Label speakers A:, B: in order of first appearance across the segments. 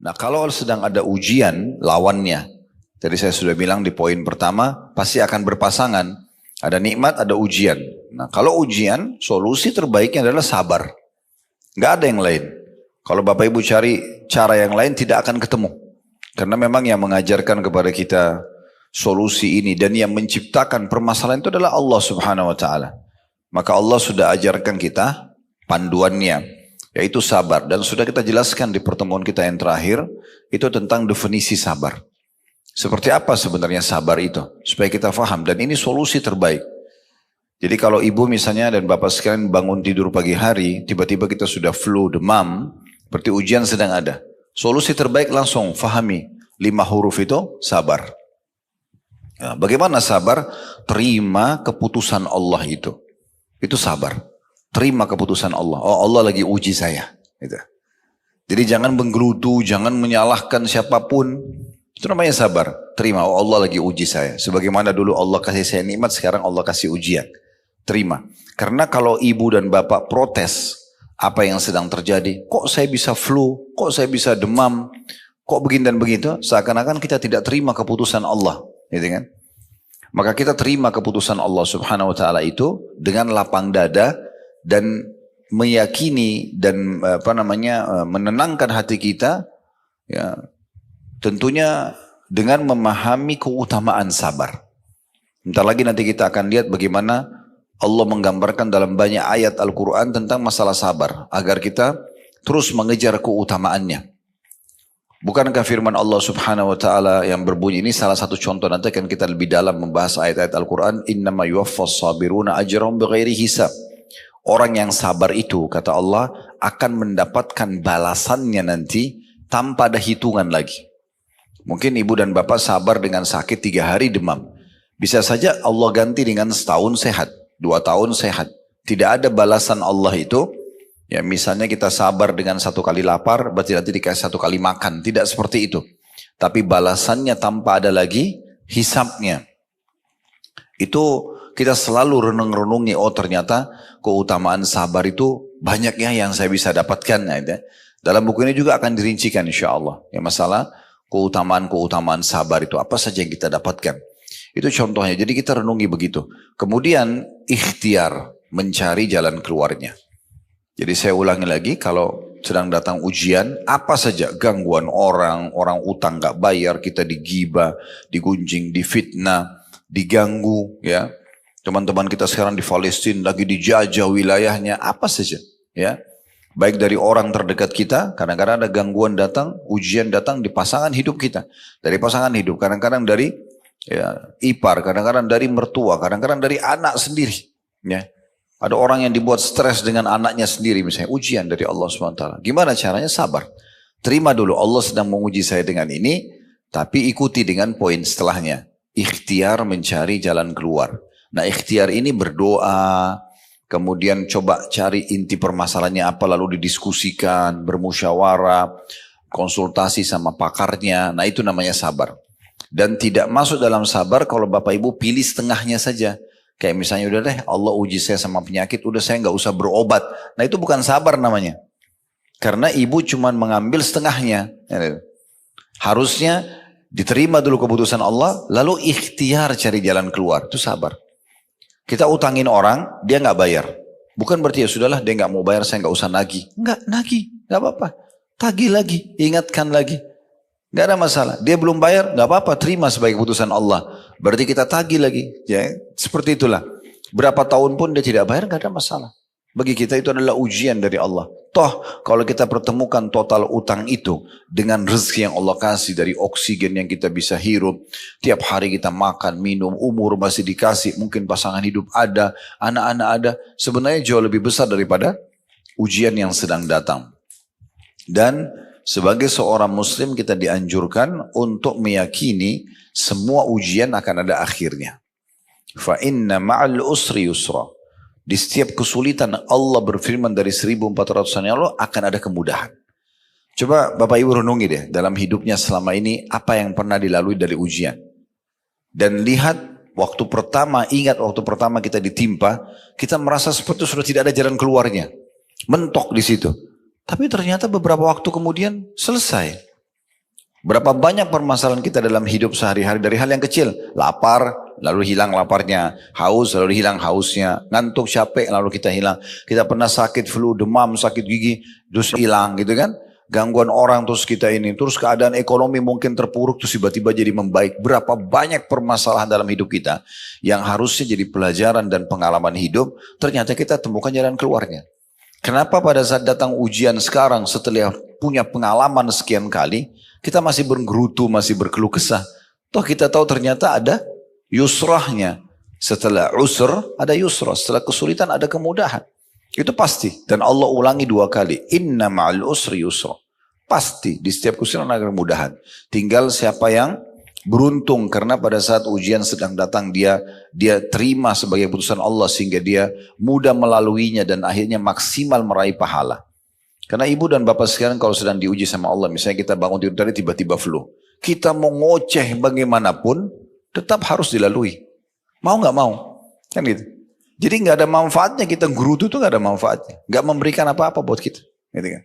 A: Nah kalau sedang ada ujian lawannya, tadi saya sudah bilang di poin pertama pasti akan berpasangan. Ada nikmat, ada ujian. Nah kalau ujian, solusi terbaiknya adalah sabar. Nggak ada yang lain. Kalau Bapak Ibu cari cara yang lain tidak akan ketemu. Karena memang yang mengajarkan kepada kita solusi ini dan yang menciptakan permasalahan itu adalah Allah Subhanahu wa taala. Maka Allah sudah ajarkan kita panduannya, yaitu sabar. Dan sudah kita jelaskan di pertemuan kita yang terakhir, itu tentang definisi sabar. Seperti apa sebenarnya sabar itu? Supaya kita faham. Dan ini solusi terbaik. Jadi kalau ibu misalnya dan bapak sekalian bangun tidur pagi hari, tiba-tiba kita sudah flu, demam, berarti ujian sedang ada. Solusi terbaik langsung fahami. 5 huruf itu sabar. Ya, bagaimana sabar? Terima keputusan Allah itu. Itu sabar. Terima keputusan Allah. Oh Allah lagi uji saya. Gitu. Jadi jangan menggerutu, jangan menyalahkan siapapun. Itu namanya sabar. Terima, oh Allah lagi uji saya. Sebagaimana dulu Allah kasih saya nikmat, sekarang Allah kasih ujian. Terima. Karena kalau ibu dan bapak protes apa yang sedang terjadi, kok saya bisa flu, kok saya bisa demam, kok begini dan begitu, seakan-akan kita tidak terima keputusan Allah. Gitu kan? Maka kita terima keputusan Allah Subhanahu wa taala itu dengan lapang dada dan meyakini dan menenangkan hati kita, ya, tentunya dengan memahami keutamaan sabar. Bentar lagi nanti kita akan lihat bagaimana Allah menggambarkan dalam banyak ayat Al-Quran tentang masalah sabar agar kita terus mengejar keutamaannya. Bukankah firman Allah Subhanahu wa taala yang berbunyi, ini salah satu contoh, nanti akan kita lebih dalam membahas ayat-ayat Al-Quran, innama yuwaffas sabiruna ajrahum bighairi hisab. Orang yang sabar itu, kata Allah, akan mendapatkan balasannya nanti tanpa ada hitungan lagi. Mungkin ibu dan bapak sabar dengan sakit 3 hari demam. Bisa saja Allah ganti dengan setahun sehat, 2 tahun sehat. Tidak ada balasan Allah itu. Ya misalnya kita sabar dengan 1 kali lapar, berarti nanti dikasih 1 kali makan. Tidak seperti itu. Tapi balasannya tanpa ada lagi hisapnya. Itu kita selalu renung-renungi, oh ternyata keutamaan sabar itu banyaknya yang saya bisa dapatkan. Ya. Dalam buku ini juga akan dirincikan insya Allah. Ya masalah keutamaan-keutamaan sabar itu apa saja yang kita dapatkan. Itu contohnya. Jadi kita renungi begitu. Kemudian ikhtiar, mencari jalan keluarnya. Jadi saya ulangi lagi, kalau sedang datang ujian, apa saja gangguan orang utang gak bayar, kita digibah, digunjing, difitnah, diganggu, ya. Teman-teman kita sekarang di Palestina lagi dijajah wilayahnya, apa saja, ya. Baik dari orang terdekat kita, kadang-kadang ada gangguan datang, ujian datang di pasangan hidup kita. Dari pasangan hidup, kadang-kadang dari ya, ipar, kadang-kadang dari mertua, kadang-kadang dari anak sendiri, ya. Ada orang yang dibuat stres dengan anaknya sendiri misalnya, ujian dari Allah SWT. Gimana caranya? Sabar. Terima dulu, Allah sedang menguji saya dengan ini, tapi ikuti dengan poin setelahnya. Ikhtiar mencari jalan keluar. Nah ikhtiar ini berdoa, kemudian coba cari inti permasalahannya apa, lalu didiskusikan, bermusyawarah, konsultasi sama pakarnya. Nah itu namanya sabar. Dan tidak masuk dalam sabar kalau Bapak Ibu pilih setengahnya saja. Kayak misalnya udah deh Allah uji saya sama penyakit, udah saya nggak usah berobat. Nah itu bukan sabar namanya. Karena ibu cuma mengambil setengahnya. Harusnya diterima dulu keputusan Allah, lalu ikhtiar cari jalan keluar. Itu sabar. Kita utangin orang, dia nggak bayar. Bukan berarti ya sudahlah dia nggak mau bayar, saya nggak usah nagih. Nagih, nggak apa-apa. Tagih lagi, ingatkan lagi. Nggak ada masalah. Dia belum bayar, nggak apa-apa. Terima sebagai keputusan Allah. Berarti kita tagih lagi. Ya, seperti itulah. Berapa tahun pun dia tidak bayar, nggak ada masalah. Bagi kita itu adalah ujian dari Allah. Toh, kalau kita pertemukan total utang itu dengan rezeki yang Allah kasih dari oksigen yang kita bisa hirup, tiap hari kita makan, minum, umur masih dikasih, mungkin pasangan hidup ada, anak-anak ada, sebenarnya jauh lebih besar daripada ujian yang sedang datang. Dan sebagai seorang muslim kita dianjurkan untuk meyakini semua ujian akan ada akhirnya. Fa inna ma'al usri yusra. Di setiap kesulitan Allah berfirman dari 1400 tahun yang lalu akan ada kemudahan. Coba Bapak Ibu renungi deh dalam hidupnya selama ini apa yang pernah dilalui dari ujian. Dan lihat waktu pertama, ingat waktu pertama kita ditimpa, kita merasa seperti sudah tidak ada jalan keluarnya. Mentok di situ. Tapi ternyata beberapa waktu kemudian selesai. Berapa banyak permasalahan kita dalam hidup sehari-hari dari hal yang kecil. Lapar, lalu hilang laparnya. Haus, lalu hilang hausnya. Ngantuk, capek, lalu kita hilang. Kita pernah sakit flu, demam, sakit gigi, terus hilang gitu kan. Gangguan orang terus kita ini. Terus keadaan ekonomi mungkin terpuruk, terus tiba-tiba jadi membaik. Berapa banyak permasalahan dalam hidup kita yang harusnya jadi pelajaran dan pengalaman hidup. Ternyata kita temukan jalan keluarnya. Kenapa pada saat datang ujian sekarang setelah punya pengalaman sekian kali, kita masih bergerutu, masih berkeluh kesah. Toh kita tahu ternyata ada yusrahnya. Setelah usr ada yusrah, setelah kesulitan ada kemudahan. Itu pasti. Dan Allah ulangi 2 kali. Inna ma'al usri yusra. Pasti di setiap kesulitan ada kemudahan. Tinggal siapa yang beruntung karena pada saat ujian sedang datang dia terima sebagai putusan Allah sehingga dia mudah melaluinya dan akhirnya maksimal meraih pahala. Karena ibu dan bapak sekarang kalau sedang diuji sama Allah, misalnya kita bangun tidur tadi tiba-tiba flu, kita mau ngoceh bagaimanapun tetap harus dilalui. Mau nggak mau, kan gitu. Jadi nggak ada manfaatnya kita gerutu itu, nggak ada manfaatnya, nggak memberikan apa-apa buat kita, gitu kan.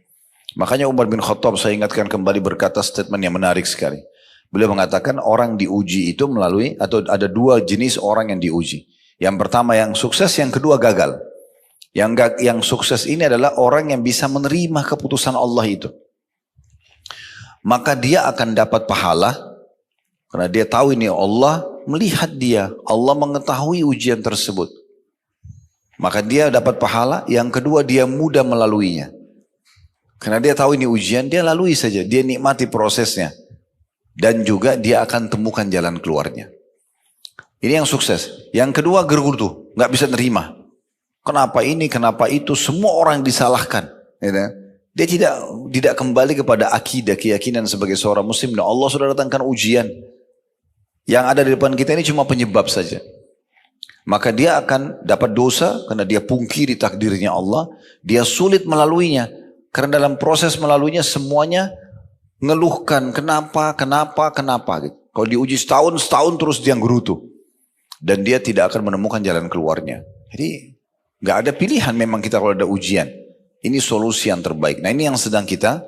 A: Makanya Umar bin Khattab, saya ingatkan kembali, berkata statement yang menarik sekali. Beliau mengatakan orang diuji itu melalui, atau ada 2 jenis orang yang diuji. Yang pertama yang sukses, yang kedua gagal. Yang sukses ini adalah orang yang bisa menerima keputusan Allah itu. Maka dia akan dapat pahala, karena dia tahu ini Allah melihat dia, Allah mengetahui ujian tersebut. Maka dia dapat pahala. Yang kedua dia mudah melaluinya. Karena dia tahu ini ujian, dia lalui saja, dia nikmati prosesnya. Dan juga dia akan temukan jalan keluarnya. Ini yang sukses. Yang kedua gerutu, nggak bisa nerima. Kenapa ini, kenapa itu, semua orang disalahkan. Dia tidak kembali kepada akidah, keyakinan sebagai seorang muslim. Dan Allah sudah datangkan ujian. Yang ada di depan kita ini cuma penyebab saja. Maka dia akan dapat dosa karena dia pungkiri takdirnya Allah. Dia sulit melaluinya. Karena dalam proses melaluinya semuanya ngeluhkan kenapa. Gitu. Kalau diuji setahun terus dia gerutu. Dan dia tidak akan menemukan jalan keluarnya. Jadi nggak ada pilihan memang kita kalau ada ujian. Ini solusi yang terbaik. Nah ini yang sedang kita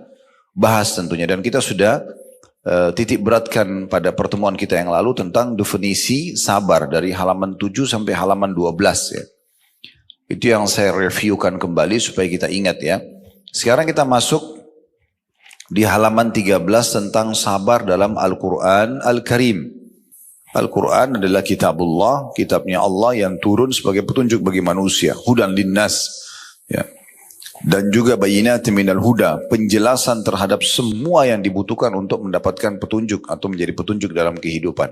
A: bahas tentunya. Dan kita sudah titik beratkan pada pertemuan kita yang lalu tentang definisi sabar dari halaman 7 sampai halaman 12 ya. Itu yang saya reviewkan kembali supaya kita ingat ya. Sekarang kita masuk di halaman 13 tentang sabar dalam Al-Quran Al-Karim. Al-Quran adalah kitabullah, kitabnya Allah yang turun sebagai petunjuk bagi manusia. Hudan linnas. Ya. Dan juga bayinati minal huda, penjelasan terhadap semua yang dibutuhkan untuk mendapatkan petunjuk atau menjadi petunjuk dalam kehidupan.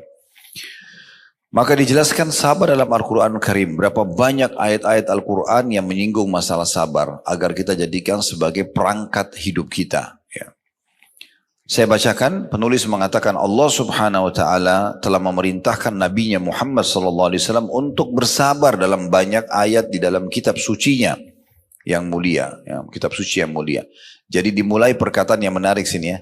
A: Maka dijelaskan sabar dalam Al-Quran Karim. Berapa banyak ayat-ayat Al-Quran yang menyinggung masalah sabar agar kita jadikan sebagai perangkat hidup kita. Ya. Saya bacakan, penulis mengatakan Allah subhanahu wa ta'ala telah memerintahkan Nabi-Nya Muhammad sallallahu alaihi wasallam untuk bersabar dalam banyak ayat di dalam kitab sucinya yang mulia, ya, kitab suci yang mulia. Jadi dimulai perkataan yang menarik sini ya.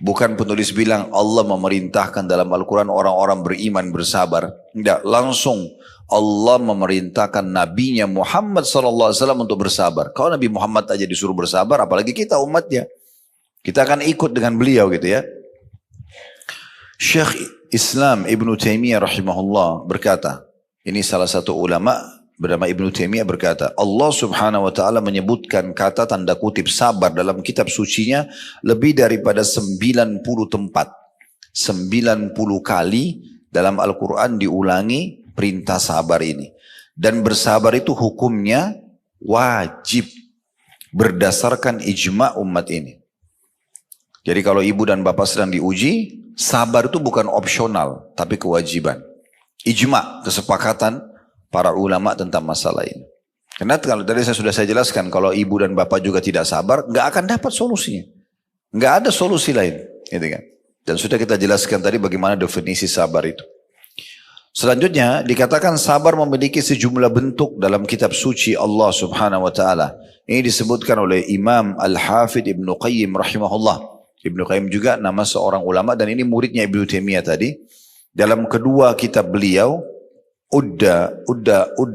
A: Bukan penulis bilang Allah memerintahkan dalam Al-Quran orang-orang beriman bersabar. Tidak, langsung Allah memerintahkan Nabi-Nya Muhammad sallallahu alaihi wasallam untuk bersabar. Kalau Nabi Muhammad aja disuruh bersabar, apalagi kita umatnya. Kita akan ikut dengan beliau gitu ya. Syekh Islam Ibn Taimiyah rahimahullah berkata, ini salah satu ulama bernama Ibn Taimiyah berkata, Allah subhanahu wa ta'ala menyebutkan kata tanda kutip sabar dalam kitab sucinya lebih daripada 90 tempat. 90 kali dalam Al-Quran diulangi perintah sabar ini. Dan bersabar itu hukumnya wajib berdasarkan ijma' umat ini. Jadi kalau ibu dan bapak sedang diuji, sabar itu bukan opsional, tapi kewajiban. Ijma, kesepakatan para ulama tentang masalah ini. Karena kalau tadi saya jelaskan, kalau ibu dan bapak juga tidak sabar, nggak akan dapat solusinya. Nggak ada solusi lain. Gitu kan? Dan sudah kita jelaskan tadi bagaimana definisi sabar itu. Selanjutnya, dikatakan sabar memiliki sejumlah bentuk dalam kitab suci Allah subhanahu wa ta'ala. Ini disebutkan oleh Imam Al-Hafidh Ibn Qayyim rahimahullah. Ibnu Qayyim juga nama seorang ulama dan ini muridnya Ibnu Taimiyah tadi. Dalam kedua kitab beliau, Udda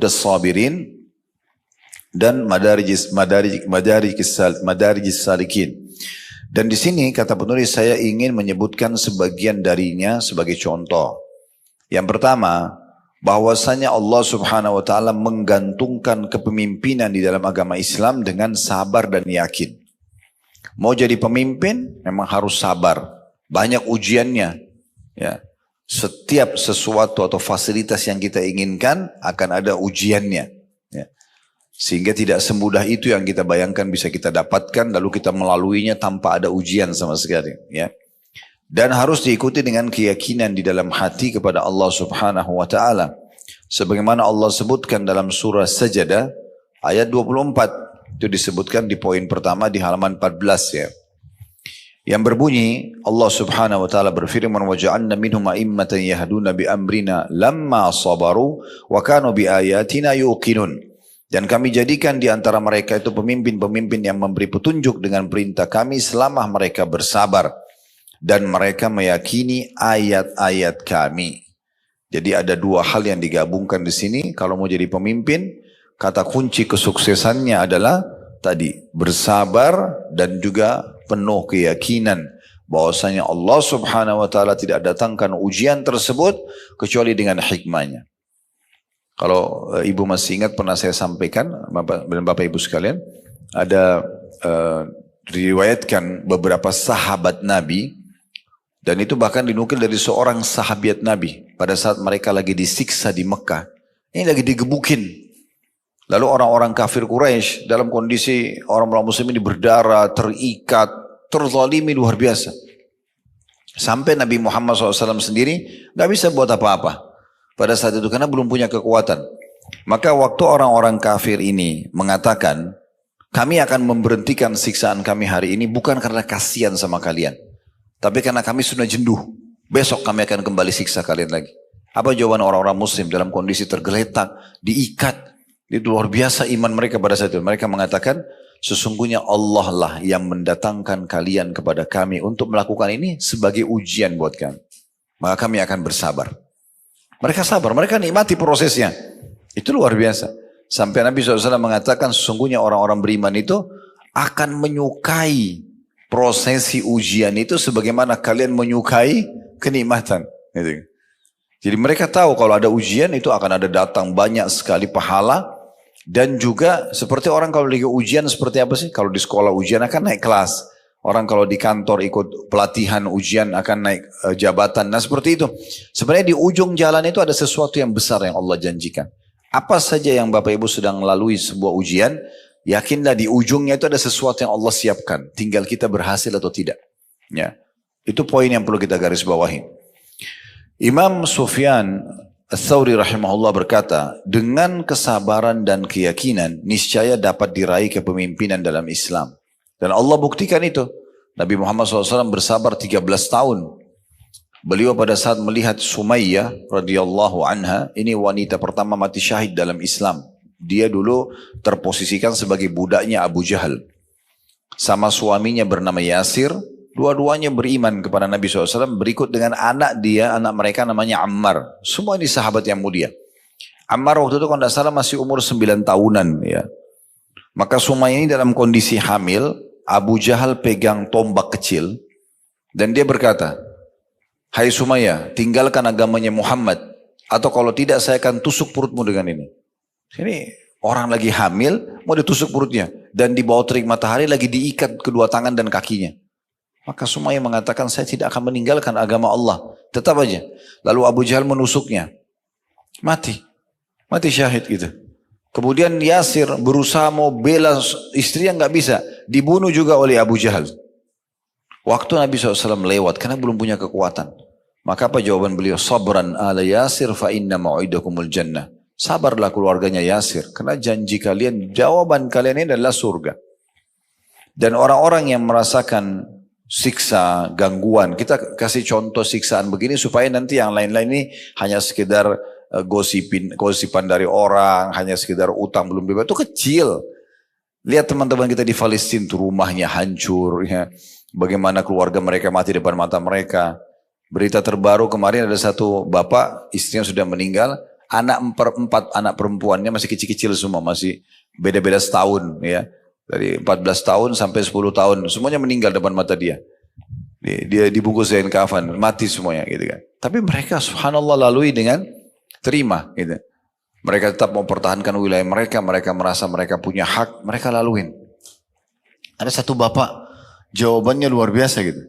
A: Sabirin dan Madarijis Salikin. Dan di sini kata penulis saya ingin menyebutkan sebagian darinya sebagai contoh. Yang pertama, bahwasanya Allah Subhanahu wa taala menggantungkan kepemimpinan di dalam agama Islam dengan sabar dan yakin. Mau jadi pemimpin memang harus sabar. Banyak ujiannya. Ya. Setiap sesuatu atau fasilitas yang kita inginkan akan ada ujiannya. Ya. Sehingga tidak semudah itu yang kita bayangkan bisa kita dapatkan lalu kita melaluinya tanpa ada ujian sama sekali. Ya. Dan harus diikuti dengan keyakinan di dalam hati kepada Allah Subhanahu wa taala. Sebagaimana Allah sebutkan dalam surah Sajadah ayat 24. Itu disebutkan di poin pertama di halaman 14 ya. Yang berbunyi Allah Subhanahu wa taala berfirman wa ja'alna minhum a'immatan yahduna bi amrina lamma sabaru wa kanu bi ayatina yuqinun. Dan kami jadikan di antara mereka itu pemimpin-pemimpin yang memberi petunjuk dengan perintah kami selama mereka bersabar dan mereka meyakini ayat-ayat kami. Jadi ada dua hal yang digabungkan di sini. Kalau mau jadi pemimpin, kata kunci kesuksesannya adalah tadi bersabar dan juga penuh keyakinan bahwasanya Allah Subhanahu wa taala tidak datangkan ujian tersebut kecuali dengan hikmahnya. Kalau ibu masih ingat pernah saya sampaikan Bapak Ibu sekalian, ada diriwayatkan beberapa sahabat Nabi dan itu bahkan dinukil dari seorang sahabat Nabi pada saat mereka lagi disiksa di Mekah. Ini lagi digebukin. Lalu orang-orang kafir Quraisy dalam kondisi orang-orang muslim ini berdarah, terikat, terzalimi luar biasa. Sampai Nabi Muhammad SAW sendiri gak bisa buat apa-apa pada saat itu karena belum punya kekuatan. Maka waktu orang-orang kafir ini mengatakan, kami akan memberhentikan siksaan kami hari ini bukan karena kasihan sama kalian, tapi karena kami sudah jenuh. Besok kami akan kembali siksa kalian lagi. Apa jawaban orang-orang muslim dalam kondisi tergeletak, diikat? Itu luar biasa iman mereka pada saat itu. Mereka mengatakan, sesungguhnya Allah lah yang mendatangkan kalian kepada kami untuk melakukan ini sebagai ujian buat kami. Maka kami akan bersabar. Mereka sabar, mereka nikmati prosesnya. Itu luar biasa. Sampai Nabi SAW mengatakan, sesungguhnya orang-orang beriman itu akan menyukai prosesi ujian itu sebagaimana kalian menyukai kenikmatan. Gitu. Jadi mereka tahu kalau ada ujian itu akan ada datang banyak sekali pahala. Dan juga seperti orang kalau lagi ujian seperti apa sih? Kalau di sekolah ujian akan naik kelas. Orang kalau di kantor ikut pelatihan ujian akan naik jabatan. Nah seperti itu. Sebenarnya di ujung jalan itu ada sesuatu yang besar yang Allah janjikan. Apa saja yang Bapak Ibu sedang melalui sebuah ujian, yakinlah di ujungnya itu ada sesuatu yang Allah siapkan. Tinggal kita berhasil atau tidak. Ya, itu poin yang perlu kita garis bawahi. Imam Sufyan Ats-Tsauri rahimahullah berkata, dengan kesabaran dan keyakinan, niscaya dapat diraih kepemimpinan dalam Islam. Dan Allah buktikan itu. Nabi Muhammad SAW bersabar 13 tahun. Beliau pada saat melihat Sumayyah radhiyallahu anha, ini wanita pertama mati syahid dalam Islam. Dia dulu terposisikan sebagai budaknya Abu Jahal. Sama suaminya bernama Yasir. Dua-duanya beriman kepada Nabi SAW berikut dengan anak mereka namanya Ammar. Semua ini sahabat yang mulia. Ammar waktu itu kalau tidak salah masih umur 9 tahunan. Ya. Maka Sumayyah ini dalam kondisi hamil, Abu Jahal pegang tombak kecil. Dan dia berkata, hai Sumayyah, tinggalkan agamanya Muhammad. Atau kalau tidak saya akan tusuk perutmu dengan ini. Ini orang lagi hamil, mau ditusuk perutnya. Dan di bawah terik matahari lagi diikat kedua tangan dan kakinya. Maka Sumayyah mengatakan saya tidak akan meninggalkan agama Allah. Tetap aja. Lalu Abu Jahal menusuknya. Mati syahid gitu. Kemudian Yasir berusaha mau bela istri yang gak bisa. Dibunuh juga oleh Abu Jahal. Waktu Nabi SAW lewat karena belum punya kekuatan. Maka apa jawaban beliau? Sabran ala Yasir fa inna mau'idakumul jannah. Sabarlah keluarganya Yasir. Karena janji kalian, jawaban kalian ini adalah surga. Dan orang-orang yang merasakan siksa, gangguan. Kita kasih contoh siksaan begini supaya nanti yang lain-lain ini hanya sekedar gosipan dari orang, hanya sekedar utang belum bebas. Itu kecil. Lihat teman-teman kita di Palestina, tuh rumahnya hancur. Ya. Bagaimana keluarga mereka mati depan mata mereka. Berita terbaru kemarin ada satu bapak, istrinya sudah meninggal. Empat anak perempuannya masih kecil-kecil semua, masih beda-beda setahun. Ya. Dari 14 tahun sampai 10 tahun, semuanya meninggal depan mata dia. Dia dibungkus kain kafan, mati semuanya gitu kan. Tapi mereka subhanallah lalui dengan terima gitu. Mereka tetap mempertahankan wilayah mereka, mereka merasa mereka punya hak, mereka laluin. Ada satu bapak, jawabannya luar biasa gitu.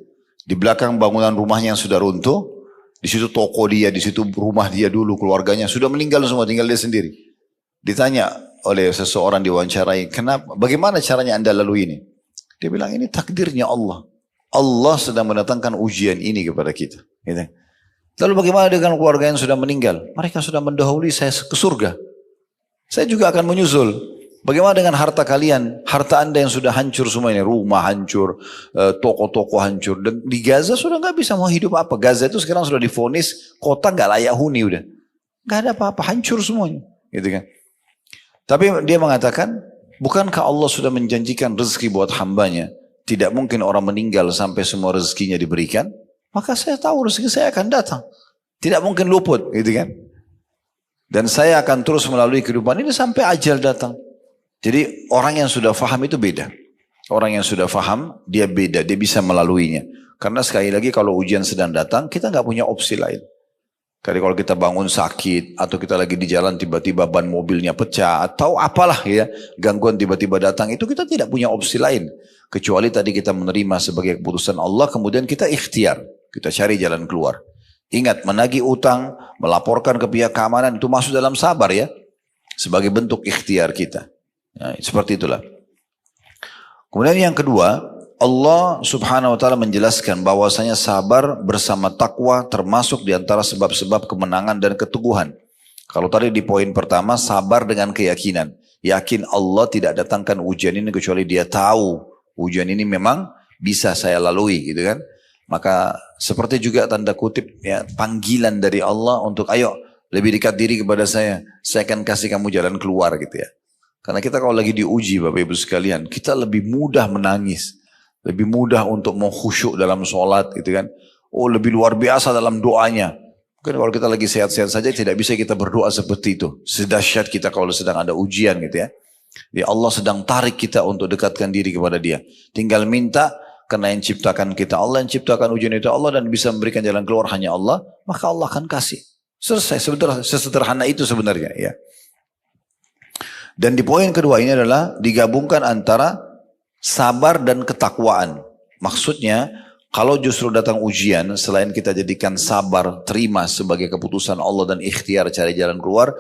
A: Di belakang bangunan rumahnya yang sudah runtuh, di situ toko dia, di situ rumah dia dulu, keluarganya sudah meninggal semua, tinggal dia sendiri. Ditanya oleh seseorang diwawancarai, kenapa, bagaimana caranya anda lalui ini? Dia bilang ini takdirnya Allah. Allah sedang mendatangkan ujian ini kepada kita. Gitu. Lalu bagaimana dengan keluarga yang sudah meninggal? Mereka sudah mendahului saya ke surga. Saya juga akan menyusul. Bagaimana dengan harta kalian? Harta anda yang sudah hancur semua ini. Rumah hancur, toko-toko hancur. Dan di Gaza sudah nggak bisa mau hidup apa. Gaza itu sekarang sudah divonis kota nggak layak huni udah. Nggak ada apa-apa, hancur semuanya. Gitu kan. Tapi dia mengatakan, bukankah Allah sudah menjanjikan rezeki buat hambanya? Tidak mungkin orang meninggal sampai semua rezekinya diberikan. Maka saya tahu rezeki saya akan datang. Tidak mungkin luput, gitu kan. Dan saya akan terus melalui kehidupan ini sampai ajal datang. Jadi orang yang sudah faham itu beda. Orang yang sudah faham, dia beda, dia bisa melaluinya. Karena sekali lagi kalau ujian sedang datang, kita nggak punya opsi lain. Kalau kita bangun sakit, atau kita lagi di jalan tiba-tiba ban mobilnya pecah, atau apalah ya, gangguan tiba-tiba datang, itu kita tidak punya opsi lain. Kecuali tadi kita menerima sebagai keputusan Allah, kemudian kita ikhtiar, kita cari jalan keluar. Ingat, menagih utang, melaporkan ke pihak keamanan, itu masuk dalam sabar ya, sebagai bentuk ikhtiar kita. Nah, seperti itulah. Kemudian yang kedua, Allah subhanahu wa ta'ala menjelaskan bahwasanya sabar bersama takwa termasuk di antara sebab-sebab kemenangan dan keteguhan. Kalau tadi di poin pertama, sabar dengan keyakinan. Yakin Allah tidak datangkan ujian ini kecuali dia tahu ujian ini memang bisa saya lalui gitu kan. Maka seperti juga tanda kutip ya, panggilan dari Allah untuk ayo lebih dekat diri kepada saya akan kasih kamu jalan keluar gitu ya. Karena kita kalau lagi diuji Bapak Ibu sekalian, kita lebih mudah menangis. Lebih mudah untuk mau khusyuk dalam sholat gitu kan. Oh lebih luar biasa dalam doanya. Mungkin kalau kita lagi sehat-sehat saja tidak bisa kita berdoa seperti itu. Sedahsyat kita kalau sedang ada ujian gitu ya. Ya Allah sedang tarik kita untuk dekatkan diri kepada dia. Tinggal minta karena yang ciptakan kita Allah, yang ciptakan ujian itu Allah dan bisa memberikan jalan keluar hanya Allah. Maka Allah akan kasih. Selesai, sesederhana itu sebenarnya ya. Dan di poin kedua ini adalah digabungkan antara sabar dan ketakwaan. Maksudnya, kalau justru datang ujian, selain kita jadikan sabar, terima sebagai keputusan Allah dan ikhtiar cari jalan keluar,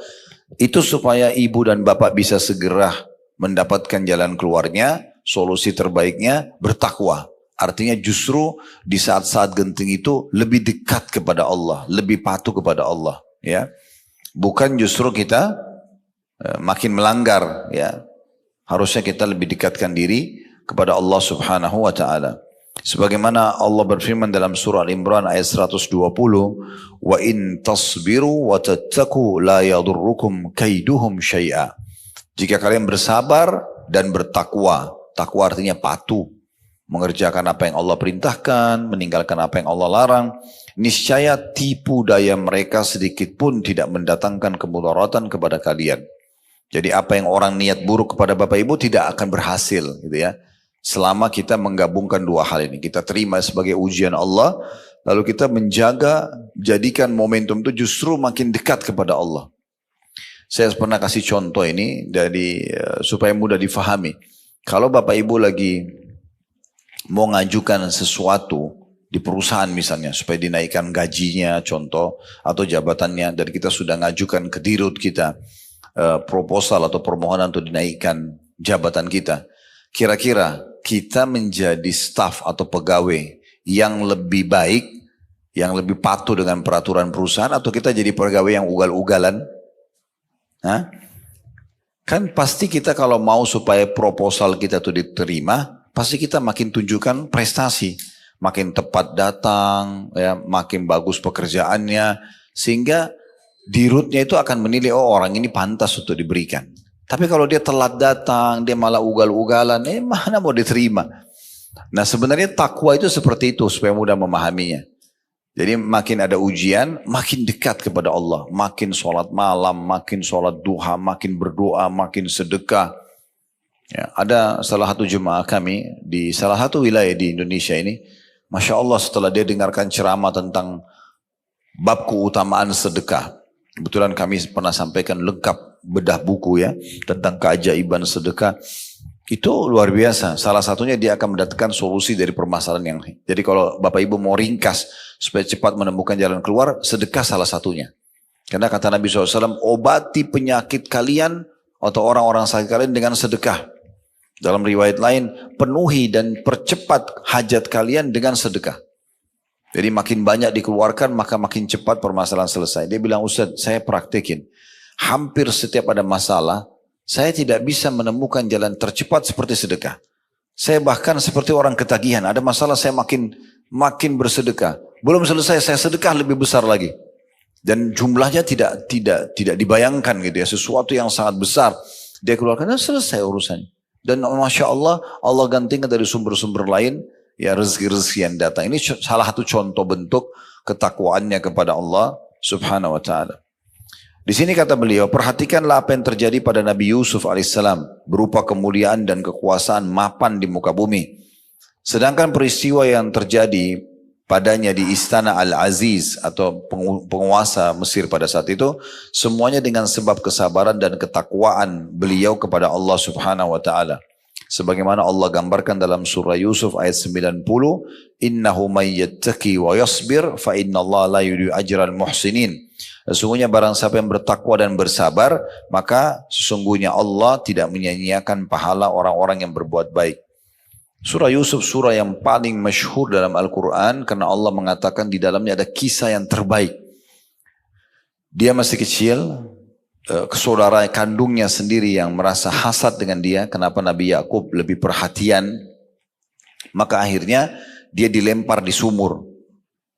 A: itu supaya ibu dan bapak bisa segera mendapatkan jalan keluarnya, solusi terbaiknya, bertakwa. Artinya justru di saat-saat genting itu lebih dekat kepada Allah, lebih patuh kepada Allah. Ya, bukan justru kita makin melanggar. Ya, harusnya kita lebih dekatkan diri kepada Allah subhanahu wa ta'ala. Sebagaimana Allah berfirman dalam surah Al-Imran ayat 120, wa in tasbiru wa tattaku la yadurrukum kaiduhum syai'a. Jika kalian bersabar dan bertakwa, takwa artinya patuh, mengerjakan apa yang Allah perintahkan, meninggalkan apa yang Allah larang, niscaya tipu daya mereka sedikit pun tidak mendatangkan kemudaratan kepada kalian. Jadi apa yang orang niat buruk kepada Bapak Ibu tidak akan berhasil gitu ya. Selama kita menggabungkan dua hal ini. Kita terima sebagai ujian Allah. Lalu kita menjaga, jadikan momentum itu justru makin dekat kepada Allah. Saya pernah kasih contoh ini supaya mudah difahami. Kalau Bapak Ibu lagi mau ngajukan sesuatu di perusahaan misalnya. Supaya dinaikkan gajinya contoh. Atau jabatannya. Dan kita sudah ngajukan ke dirut kita. Proposal atau permohonan untuk dinaikkan jabatan kita. Kira-kira kita menjadi staf atau pegawai yang lebih baik, yang lebih patuh dengan peraturan perusahaan, atau kita jadi pegawai yang ugal-ugalan? Hah? Kan pasti kita kalau mau supaya proposal kita itu diterima, pasti kita makin tunjukkan prestasi, makin tepat datang, ya, makin bagus pekerjaannya, sehingga dirutnya itu akan menilai, oh orang ini pantas untuk diberikan. Tapi kalau dia telat datang, dia malah ugal-ugalan, mana mau diterima. Nah sebenarnya takwa itu seperti itu, supaya mudah memahaminya. Jadi makin ada ujian, makin dekat kepada Allah. Makin sholat malam, makin sholat duha, makin berdoa, makin sedekah. Ya, ada salah satu jemaah kami di salah satu wilayah di Indonesia ini, Masya Allah setelah dia dengarkan ceramah tentang bab keutamaan sedekah. Kebetulan kami pernah sampaikan lengkap bedah buku ya tentang keajaiban sedekah. Itu luar biasa. Salah satunya dia akan mendatangkan solusi dari permasalahan yang. Jadi kalau Bapak Ibu mau ringkas supaya cepat menemukan jalan keluar, sedekah salah satunya. Karena kata Nabi SAW, obati penyakit kalian atau orang-orang sakit kalian dengan sedekah. Dalam riwayat lain, penuhi dan percepat hajat kalian dengan sedekah. Jadi makin banyak dikeluarkan, maka makin cepat permasalahan selesai. Dia bilang, Ustaz, saya praktekin. Hampir setiap ada masalah, saya tidak bisa menemukan jalan tercepat seperti sedekah. Saya bahkan seperti orang ketagihan. Ada masalah, saya makin bersedekah. Belum selesai, saya sedekah lebih besar lagi. Dan jumlahnya tidak dibayangkan gitu ya. Sesuatu yang sangat besar. Dia keluarkan, dan selesai urusannya. Dan Masya Allah, Allah gantikan dari sumber-sumber lain, ya rezeki-rezeki yang datang. Ini salah satu contoh bentuk ketakwaannya kepada Allah subhanahu wa ta'ala. Di sini kata beliau, perhatikanlah apa yang terjadi pada Nabi Yusuf alaihissalam berupa kemuliaan dan kekuasaan mapan di muka bumi. Sedangkan peristiwa yang terjadi padanya di istana Al-Aziz atau penguasa Mesir pada saat itu, semuanya dengan sebab kesabaran dan ketakwaan beliau kepada Allah subhanahu wa ta'ala. Sebagaimana Allah gambarkan dalam surah Yusuf ayat 90, innahu may yattaqi wa yasbir fa innallaha la yudhi'u ajral muhsinin. Sesungguhnya barang siapa yang bertakwa dan bersabar, maka sesungguhnya Allah tidak menyia-nyiakan pahala orang-orang yang berbuat baik. Surah Yusuf surah yang paling masyhur dalam Al-Quran karena Allah mengatakan di dalamnya ada kisah yang terbaik. Dia masih kecil, saudara kandungnya sendiri yang merasa hasad dengan dia, kenapa Nabi Yakub lebih perhatian, maka akhirnya dia dilempar di sumur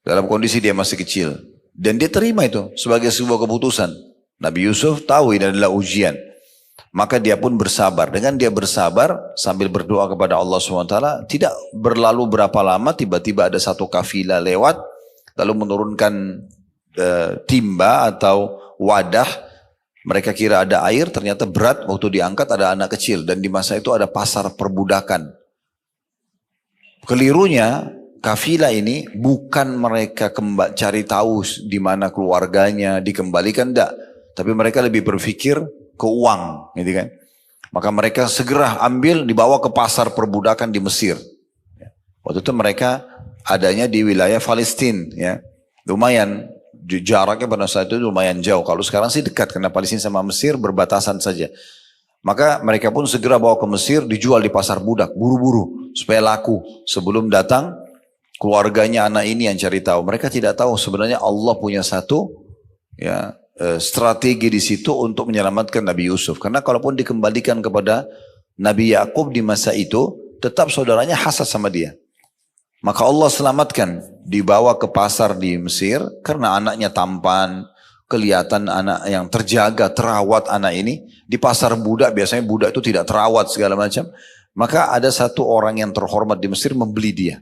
A: dalam kondisi dia masih kecil, dan dia terima itu sebagai sebuah keputusan. Nabi Yusuf tahu ini adalah ujian, maka dia pun bersabar. Dengan dia bersabar sambil berdoa kepada Allah SWT, tidak berlalu berapa lama tiba-tiba ada satu kafilah lewat lalu menurunkan timba atau wadah. Mereka kira ada air, ternyata berat, waktu diangkat ada anak kecil. Dan di masa itu ada pasar perbudakan. Kelirunya, kafilah ini bukan mereka cari tahu di mana keluarganya, dikembalikan, enggak. Tapi mereka lebih berpikir ke uang, gitu kan. Maka mereka segera ambil, dibawa ke pasar perbudakan di Mesir. Waktu itu mereka adanya di wilayah Palestina, ya. Lumayan. Jaraknya pada saat itu lumayan jauh. Kalau sekarang sih dekat karena Palestina sama Mesir berbatasan saja. Maka mereka pun segera bawa ke Mesir, dijual di pasar budak, buru-buru supaya laku. Sebelum datang keluarganya anak ini yang cari tahu. Mereka tidak tahu sebenarnya Allah punya satu ya strategi di situ untuk menyelamatkan Nabi Yusuf. Karena kalaupun dikembalikan kepada Nabi Yakub di masa itu, tetap saudaranya hasad sama dia. Maka Allah selamatkan, dibawa ke pasar di Mesir karena anaknya tampan, kelihatan anak yang terjaga, terawat anak ini. Di pasar budak, biasanya budak itu tidak terawat segala macam. Maka ada satu orang yang terhormat di Mesir membeli dia.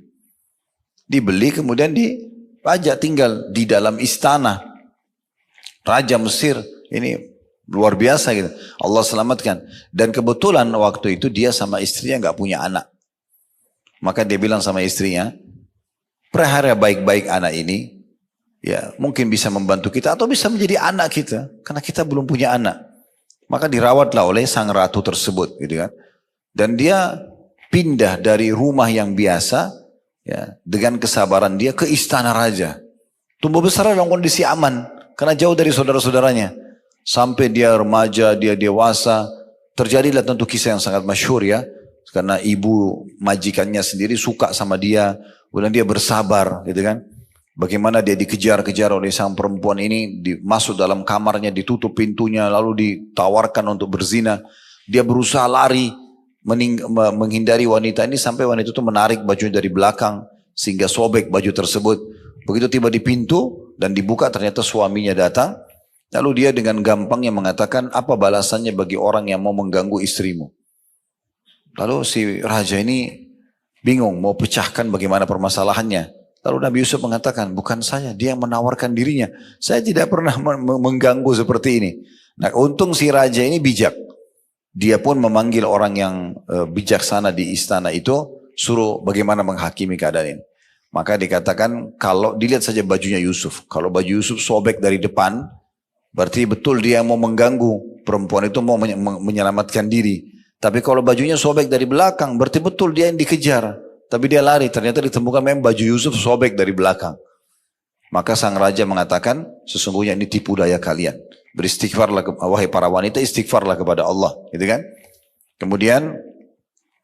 A: Dibeli kemudian dipajak tinggal di dalam istana Raja Mesir. Ini luar biasa gitu. Allah selamatkan. Dan kebetulan waktu itu dia sama istrinya nggak punya anak. Maka dia bilang sama istrinya, pelihara baik-baik anak ini, ya mungkin bisa membantu kita atau bisa menjadi anak kita, karena kita belum punya anak. Maka dirawatlah oleh sang ratu tersebut, gitu kan. Dan dia pindah dari rumah yang biasa, ya dengan kesabaran dia ke istana raja. Tumbuh besar dalam kondisi aman, karena jauh dari saudara-saudaranya. Sampai dia remaja, dia dewasa, terjadilah tentu kisah yang sangat masyhur ya. Karena ibu majikannya sendiri suka sama dia, kemudian dia bersabar, gitu kan. Bagaimana dia dikejar-kejar oleh sang perempuan ini, masuk dalam kamarnya, ditutup pintunya, lalu ditawarkan untuk berzina. Dia berusaha lari, menghindari wanita ini sampai wanita itu menarik bajunya dari belakang, sehingga sobek baju tersebut. Begitu tiba di pintu dan dibuka, ternyata suaminya datang. Lalu dia dengan gampangnya mengatakan, apa balasannya bagi orang yang mau mengganggu istrimu? Lalu si raja ini bingung mau pecahkan bagaimana permasalahannya. Lalu Nabi Yusuf mengatakan, bukan saya, dia yang menawarkan dirinya. Saya tidak pernah mengganggu seperti ini. Nah, untung si raja ini bijak. dia pun memanggil orang yang bijaksana di istana itu, suruh bagaimana menghakimi keadaan ini. Maka dikatakan kalau dilihat saja bajunya Yusuf, kalau baju Yusuf sobek dari depan, berarti betul dia mau mengganggu, perempuan itu mau menyelamatkan diri. Tapi kalau bajunya sobek dari belakang, berarti betul dia yang dikejar. Tapi dia lari, ternyata ditemukan memang baju Yusuf sobek dari belakang. Maka sang raja mengatakan, sesungguhnya ini tipu daya kalian. Beristighfarlah, wahai para wanita, istighfarlah kepada Allah, gitu kan? Kemudian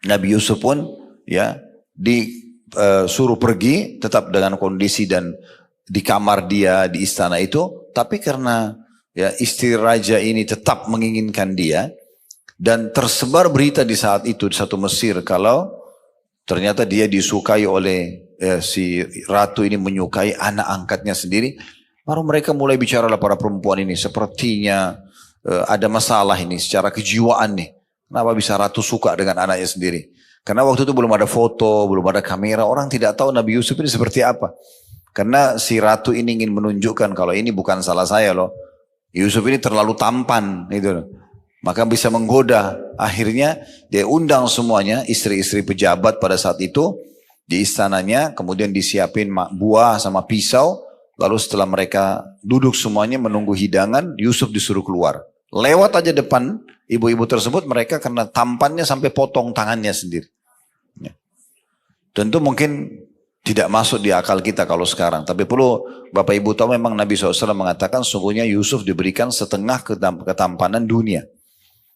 A: Nabi Yusuf pun ya disuruh pergi, tetap dengan kondisi dan di kamar dia di istana itu. Tapi karena ya istri raja ini tetap menginginkan dia, dan tersebar berita di saat itu di satu Mesir kalau ternyata dia disukai oleh si ratu ini, menyukai anak angkatnya sendiri. Baru mereka mulai bicara lah para perempuan ini, sepertinya ada masalah ini secara kejiwaan nih. Kenapa bisa ratu suka dengan anaknya sendiri? Karena waktu itu belum ada foto, belum ada kamera, orang tidak tahu Nabi Yusuf ini seperti apa. Karena si ratu ini ingin menunjukkan kalau ini bukan salah saya loh. Yusuf ini terlalu tampan gitu. Maka bisa menggoda. Akhirnya dia undang semuanya, istri-istri pejabat pada saat itu di istananya, kemudian disiapin buah sama pisau. Lalu setelah mereka duduk semuanya menunggu hidangan, Yusuf disuruh keluar. Lewat aja depan ibu-ibu tersebut, mereka karena tampannya sampai potong tangannya sendiri. Ya. Tentu mungkin tidak masuk di akal kita kalau sekarang. Tapi perlu Bapak Ibu tahu memang Nabi SAW mengatakan sungguhnya Yusuf diberikan setengah ketampanan dunia.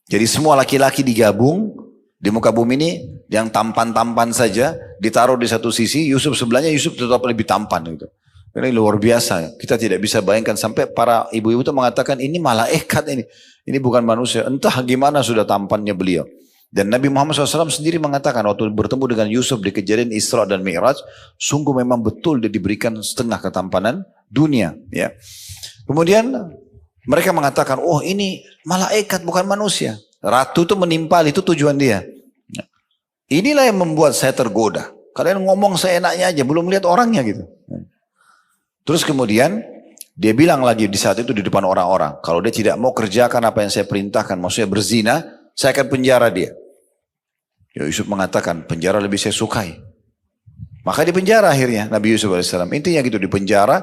A: Jadi semua laki-laki digabung di muka bumi ini, yang tampan-tampan saja ditaruh di satu sisi, Yusuf sebelahnya, Yusuf tetap lebih tampan gitu. Ini luar biasa. Kita tidak bisa bayangkan, sampai para ibu-ibu itu mengatakan ini malaikat ini bukan manusia. Entah gimana sudah tampannya beliau. Dan Nabi Muhammad SAW sendiri mengatakan waktu bertemu dengan Yusuf di kejadian Isra dan Mi'raj, sungguh memang betul dia diberikan setengah ketampanan dunia. Ya. Kemudian mereka mengatakan, oh ini malaikat bukan manusia. Ratu itu menimpal, itu tujuan dia. Inilah yang membuat saya tergoda. Kalian ngomong seenaknya aja, belum lihat orangnya gitu. Terus kemudian dia bilang lagi di saat itu di depan orang-orang, kalau dia tidak mau kerjakan apa yang saya perintahkan, maksudnya berzina, saya akan penjara dia. Ya, Yusuf mengatakan, penjara lebih saya sukai. Maka di penjara akhirnya Nabi Yusuf AS. Intinya gitu, di penjara,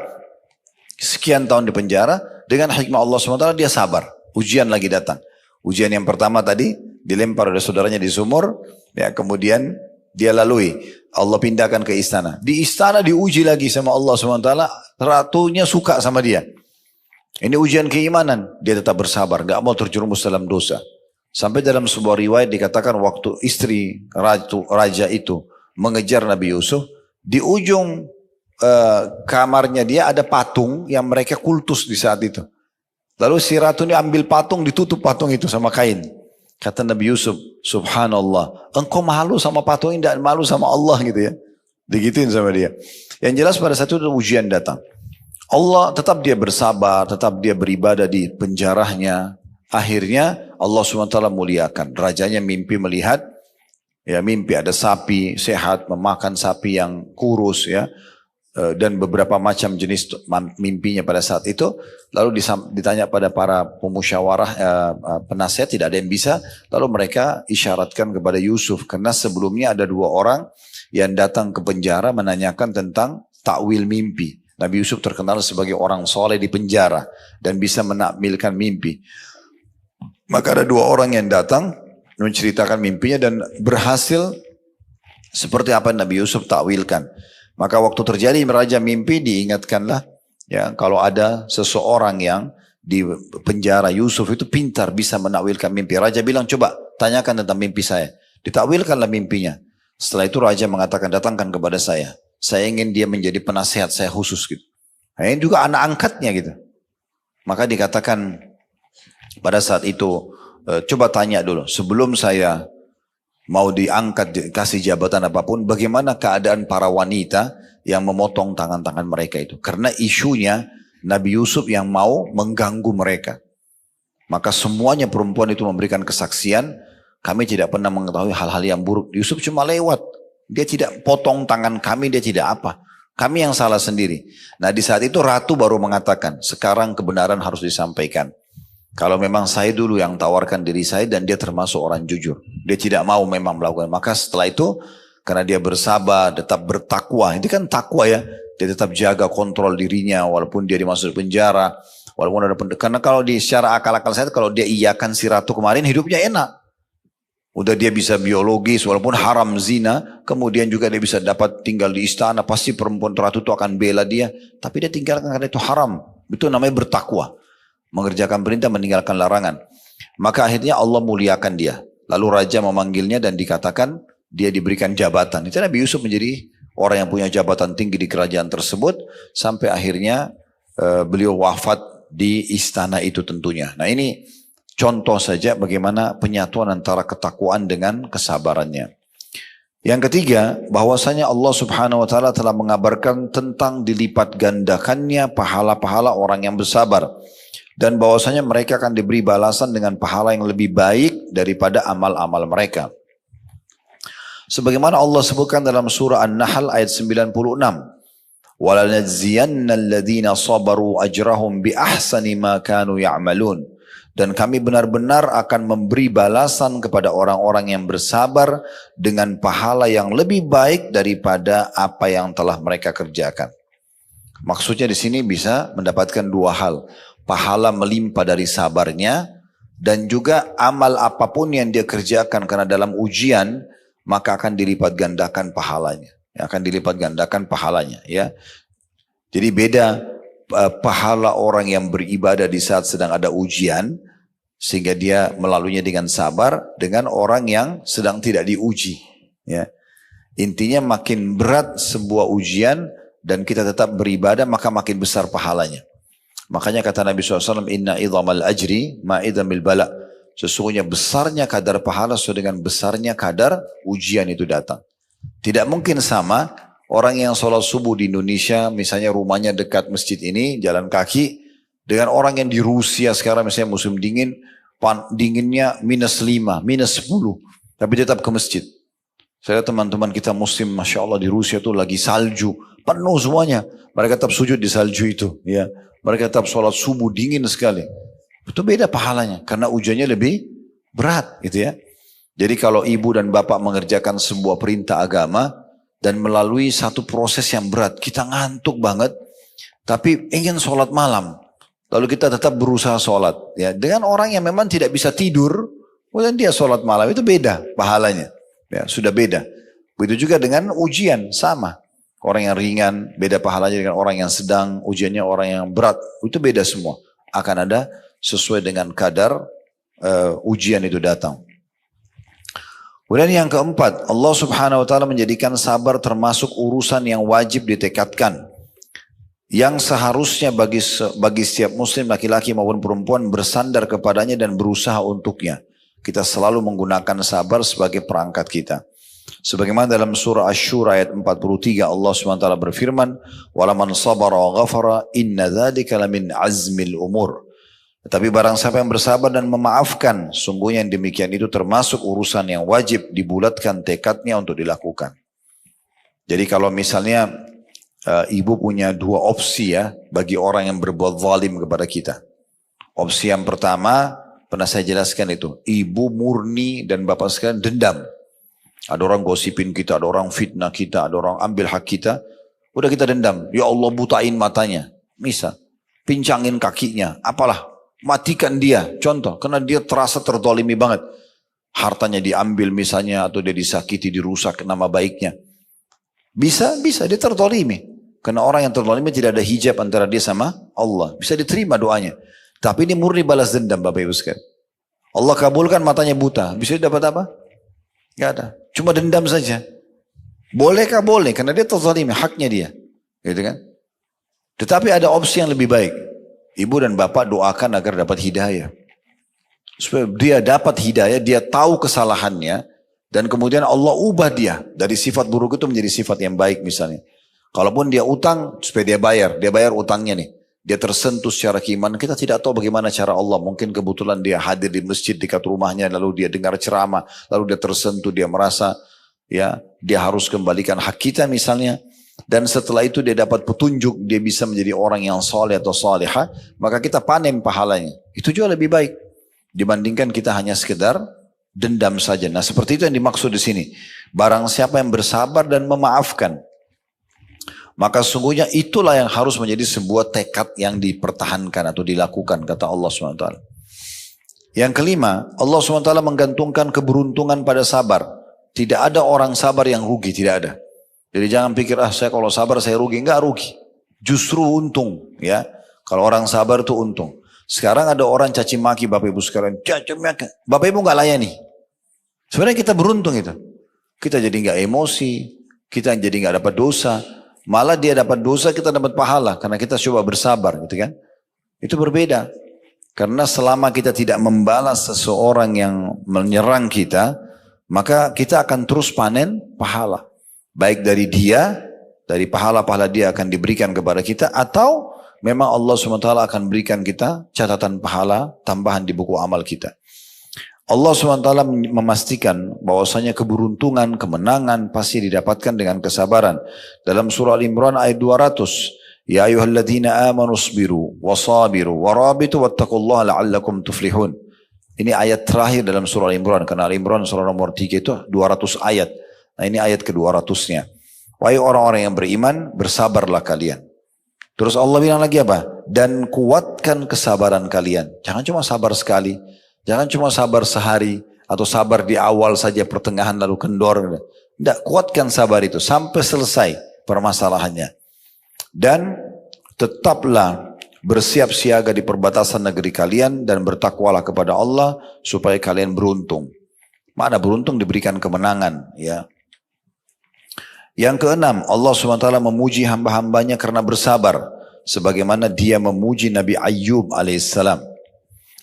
A: sekian tahun di penjara, dengan hikmah Allah SWT dia sabar. Ujian lagi datang. Ujian yang pertama tadi, dilempar oleh saudaranya di sumur, ya kemudian dia lalui. Allah pindahkan ke istana. Di istana diuji lagi sama Allah SWT. Ratunya suka sama dia. Ini ujian keimanan. Dia tetap bersabar. Gak mau terjerumus dalam dosa. Sampai dalam sebuah riwayat dikatakan waktu istri raja itu mengejar Nabi Yusuf. Di ujung kamarnya dia ada patung yang mereka kultus di saat itu. Lalu si ratu ini ambil patung, ditutup patung itu sama kain. Kata Nabi Yusuf, subhanallah, engkau malu sama patung ini, dan malu sama Allah gitu ya. Digituin sama dia. Yang jelas pada saat itu ujian datang. Allah tetap dia bersabar, tetap dia beribadah di penjaranya. Akhirnya Allah SWT muliakan. Rajanya mimpi melihat, ya mimpi ada sapi sehat, memakan sapi yang kurus ya. Dan beberapa macam jenis mimpinya pada saat itu. Lalu ditanya pada para pemusyawarah penasihat, tidak ada yang bisa. Lalu mereka isyaratkan kepada Yusuf, karena sebelumnya ada 2 orang yang datang ke penjara menanyakan tentang takwil mimpi. Nabi Yusuf terkenal sebagai orang soleh di penjara dan bisa menakwilkan mimpi. Maka ada 2 orang yang datang menceritakan mimpinya dan berhasil seperti apa yang Nabi Yusuf takwilkan. Maka waktu terjadi raja mimpi, diingatkanlah ya kalau ada seseorang yang di penjara, Yusuf itu pintar bisa menakwilkan mimpi. Raja bilang, coba tanyakan tentang mimpi saya. Ditakwilkanlah mimpinya. Setelah itu raja mengatakan, datangkan kepada saya. Saya ingin dia menjadi penasihat saya khusus gitu. Nah, ini juga anak angkatnya gitu. Maka dikatakan pada saat itu, coba tanya dulu sebelum saya mau diangkat, kasih jabatan apapun, bagaimana keadaan para wanita yang memotong tangan-tangan mereka itu. Karena isunya Nabi Yusuf yang mau mengganggu mereka. Maka semuanya perempuan itu memberikan kesaksian, kami tidak pernah mengetahui hal-hal yang buruk. Yusuf cuma lewat, dia tidak potong tangan kami, dia tidak apa. Kami yang salah sendiri. Nah di saat itu ratu baru mengatakan, sekarang kebenaran harus disampaikan. Kalau memang saya dulu yang tawarkan diri saya dan dia termasuk orang jujur. Dia tidak mau memang melakukan. Maka setelah itu karena dia bersabar, tetap bertakwa. Ini kan takwa ya. Dia tetap jaga kontrol dirinya walaupun dia dimasuk penjara. Walaupun ada karena kalau di secara akal-akal saya kalau dia iyakan si ratu kemarin hidupnya enak. Udah dia bisa biologis walaupun haram zina. Kemudian juga dia bisa dapat tinggal di istana. Pasti perempuan ratu itu akan bela dia. Tapi dia tinggalkan karena itu haram. Itu namanya bertakwa. Mengerjakan perintah, meninggalkan larangan. Maka akhirnya Allah muliakan dia. Lalu raja memanggilnya dan dikatakan dia diberikan jabatan. Itu Nabi Yusuf menjadi orang yang punya jabatan tinggi di kerajaan tersebut. Sampai akhirnya beliau wafat di istana itu tentunya. Nah ini contoh saja bagaimana penyatuan antara ketakwaan dengan kesabarannya. Yang ketiga, bahwasanya Allah Subhanahu wa taala telah mengabarkan tentang dilipat gandakannya pahala-pahala orang yang bersabar. Dan bahwasanya mereka akan diberi balasan dengan pahala yang lebih baik daripada amal-amal mereka. Sebagaimana Allah sebutkan dalam surah An-Nahl ayat 96. وَلَنَجْزِيَنَّ الَّذِينَ صَبَرُوا أَجْرَهُمْ بِأَحْسَنِ مَا كَانُوا يَعْمَلُونَ. Dan kami benar-benar akan memberi balasan kepada orang-orang yang bersabar dengan pahala yang lebih baik daripada apa yang telah mereka kerjakan. Maksudnya di sini bisa mendapatkan dua hal. Pahala melimpah dari sabarnya dan juga amal apapun yang dia kerjakan karena dalam ujian maka akan dilipat gandakan pahalanya. Akan dilipat gandakan pahalanya ya. Jadi beda pahala orang yang beribadah di saat sedang ada ujian sehingga dia melaluinya dengan sabar dengan orang yang sedang tidak diuji ya. Intinya makin berat sebuah ujian dan kita tetap beribadah maka makin besar pahalanya. Makanya kata Nabi SAW, inna idhamal ajri ma'idhamil bala. Sesungguhnya besarnya kadar pahala sesuai dengan besarnya kadar ujian itu datang. Tidak mungkin sama orang yang sholat subuh di Indonesia, misalnya rumahnya dekat masjid ini, jalan kaki, dengan orang yang di Rusia sekarang misalnya musim dingin, dinginnya -5, -10, tapi tetap ke masjid. Saya lihat teman-teman kita muslim, Masya Allah di Rusia itu lagi salju, penuh semuanya. Mereka tetap sujud di salju itu. Ya. Mereka tetap sholat subuh dingin sekali. Itu beda pahalanya. Karena ujiannya lebih berat gitu ya. Jadi kalau ibu dan bapak mengerjakan sebuah perintah agama dan melalui satu proses yang berat. Kita ngantuk banget. Tapi ingin sholat malam. Lalu kita tetap berusaha sholat. Ya. Dengan orang yang memang tidak bisa tidur. Kemudian dia sholat malam. Itu beda pahalanya. Ya, sudah beda. Begitu juga dengan ujian. Sama. Orang yang ringan beda pahalanya dengan orang yang sedang, ujiannya orang yang berat. Itu beda semua. Akan ada sesuai dengan kadar ujian itu datang. Kemudian yang keempat, Allah Subhanahu wa taala menjadikan sabar termasuk urusan yang wajib ditekadkan. Yang seharusnya bagi setiap muslim laki-laki maupun perempuan bersandar kepadanya dan berusaha untuknya. Kita selalu menggunakan sabar sebagai perangkat kita. Sebagaimana dalam surah Asy-Syura ayat 43 Allah SWT berfirman, "Walaman sabara wa ghafara inna dzalika lamin azmil umur." Tetapi barang siapa yang bersabar dan memaafkan, sungguhnya yang demikian itu termasuk urusan yang wajib dibulatkan tekadnya untuk dilakukan. Jadi kalau misalnya ibu punya dua opsi ya bagi orang yang berbuat zalim kepada kita. Opsi yang pertama pernah saya jelaskan itu, ibu murni dan bapak sekalian dendam. Ada orang gosipin kita, ada orang fitnah kita, ada orang ambil hak kita. Udah kita dendam. Ya Allah butain matanya. Misal. Pincangin kakinya. Apalah. Matikan dia. Contoh. Karena dia terasa terdolimi banget. Hartanya diambil misalnya. Atau dia disakiti, dirusak nama baiknya. Bisa. Dia terdolimi. Karena orang yang terdolimi tidak ada hijab antara dia sama Allah. Bisa diterima doanya. Tapi ini murni balas dendam Bapak Ibu sekalian. Allah kabulkan matanya buta. Bisa dapat apa? Gak ada. Cuma dendam saja. Bolehkah? Boleh. Karena dia terzalimi. Haknya dia. Gitu kan. Tetapi ada opsi yang lebih baik. Ibu dan bapak doakan agar dapat hidayah. Supaya dia dapat hidayah. Dia tahu kesalahannya. Dan kemudian Allah ubah dia. Dari sifat buruk itu menjadi sifat yang baik misalnya. Kalaupun dia utang. Supaya dia bayar. Dia bayar utangnya nih. Dia tersentuh secara keimanan. Kita tidak tahu bagaimana cara Allah. Mungkin kebetulan dia hadir di masjid dekat rumahnya. Lalu dia dengar ceramah. Lalu dia tersentuh. Dia merasa ya dia harus kembalikan hak kita misalnya. dan setelah itu dia dapat petunjuk, dia bisa menjadi orang yang soleh atau soleha, maka kita panen pahalanya. Itu juga lebih baik dibandingkan kita hanya sekedar dendam saja. Nah, seperti itu yang dimaksud di sini. Barang siapa yang bersabar dan memaafkan, maka sungguhnya itulah yang harus menjadi sebuah tekad yang dipertahankan atau dilakukan, kata Allah SWT. Yang kelima, Allah SWT menggantungkan keberuntungan pada sabar. Tidak ada orang sabar yang rugi, tidak ada. Jadi jangan pikir, saya kalau sabar saya rugi. Enggak rugi, justru untung. Ya, kalau orang sabar itu untung. Sekarang ada orang caci maki Bapak Ibu sekalian, caci maki, Bapak Ibu nggak layani. Sebenarnya kita beruntung itu. Kita jadi nggak emosi, kita jadi nggak dapat dosa. Malah dia dapat dosa, kita dapat pahala karena kita coba bersabar, gitu kan? Itu berbeda. Karena selama kita tidak membalas seseorang yang menyerang kita, maka kita akan terus panen pahala. Baik dari dia, dari pahala-pahala dia akan diberikan kepada kita, atau memang Allah SWT akan berikan kita catatan pahala tambahan di buku amal kita. Allah SWT memastikan bahwasanya keberuntungan, kemenangan pasti didapatkan dengan kesabaran. Dalam surah Al-Imran ayat 200, Ya ayyuhalladzina amanu sabiru wasabiru warabitu wattaqullaha la'allakum tuflihun. Ini ayat terakhir dalam surah Al-Imran, karena Al-Imran surah nomor 3 itu 200 ayat. Nah, ini ayat ke-200-nya. Wahai orang-orang yang beriman, bersabarlah kalian. Terus Allah bilang lagi apa? Dan kuatkan kesabaran kalian. Jangan cuma sabar sekali. Jangan cuma sabar sehari. Atau sabar di awal saja, pertengahan lalu kendor. Tidak, kuatkan sabar itu sampai selesai permasalahannya. Dan tetaplah bersiap siaga di perbatasan negeri kalian. Dan bertakwalah kepada Allah supaya kalian beruntung. Mana beruntung diberikan kemenangan, ya. Yang keenam, Allah SWT memuji hamba-hambanya karena bersabar. Sebagaimana dia memuji Nabi Ayyub alaihissalam.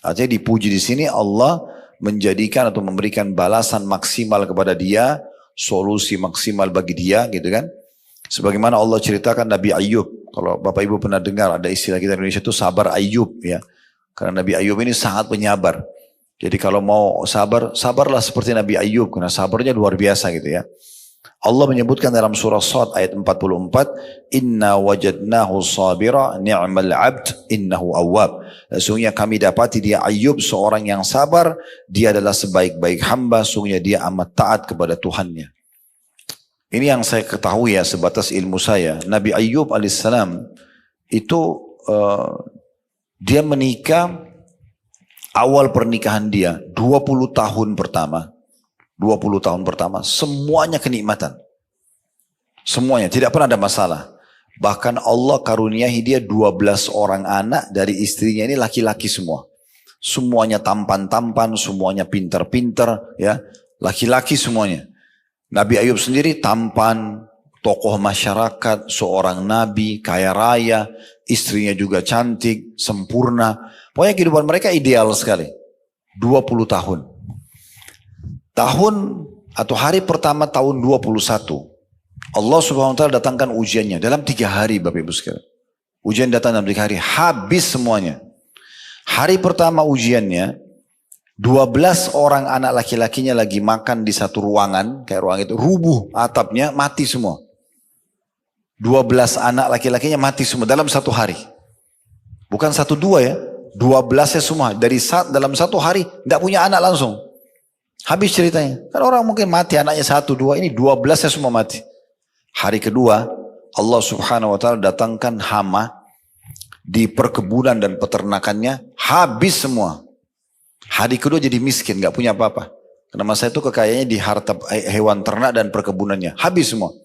A: Artinya dipuji di sini Allah menjadikan atau memberikan balasan maksimal kepada dia. Solusi maksimal bagi dia, gitu kan. Sebagaimana Allah ceritakan Nabi Ayyub. Kalau Bapak Ibu pernah dengar ada istilah kita di Indonesia itu sabar Ayyub, ya. Karena Nabi Ayyub ini sangat penyabar. Jadi kalau mau sabar, sabarlah seperti Nabi Ayyub. Karena sabarnya luar biasa, gitu ya. Allah menyebutkan dalam surah Shad ayat 44, Inna wajadnahu sabira ni'mal abd innahu awwab. Sesungguhnya kami dapati dia Ayyub seorang yang sabar, dia adalah sebaik-baik hamba, sesungguhnya dia amat taat kepada Tuhannya. Ini yang saya ketahui ya, sebatas ilmu saya. Nabi Ayyub alaihissalam itu dia menikah, awal pernikahan dia 20 tahun pertama. 20 tahun pertama, semuanya kenikmatan. Semuanya, tidak pernah ada masalah. Bahkan Allah karuniahi dia 12 orang anak dari istrinya ini laki-laki semua. Semuanya tampan-tampan, semuanya pintar-pintar, ya. Laki-laki semuanya. Nabi Ayub sendiri tampan, tokoh masyarakat, seorang nabi, kaya raya, istrinya juga cantik, sempurna. Pokoknya kehidupan mereka ideal sekali. 20 tahun. Tahun atau hari pertama tahun 21, Allah Subhanahu wa taala datangkan ujiannya dalam 3 hari, Bapak Ibu sekalian. Ujian datang dalam 3 hari, habis semuanya. Hari pertama ujiannya, 12 orang anak laki-lakinya lagi makan di satu ruangan, kayak ruang itu, rubuh atapnya, mati semua. 12 anak laki-lakinya mati semua dalam 1 hari. Bukan 1 2 ya, 12-nya semua. Dalam 1 hari, tidak punya anak langsung. Habis ceritanya. Kan orang mungkin mati anaknya 1 2, ini 12-nya semua mati. Hari kedua, Allah Subhanahu wa taala datangkan hama di perkebunan dan peternakannya, habis semua. Hari kedua jadi miskin, gak punya apa-apa. Karena masa itu kekayaannya di harta hewan ternak dan perkebunannya, habis semua.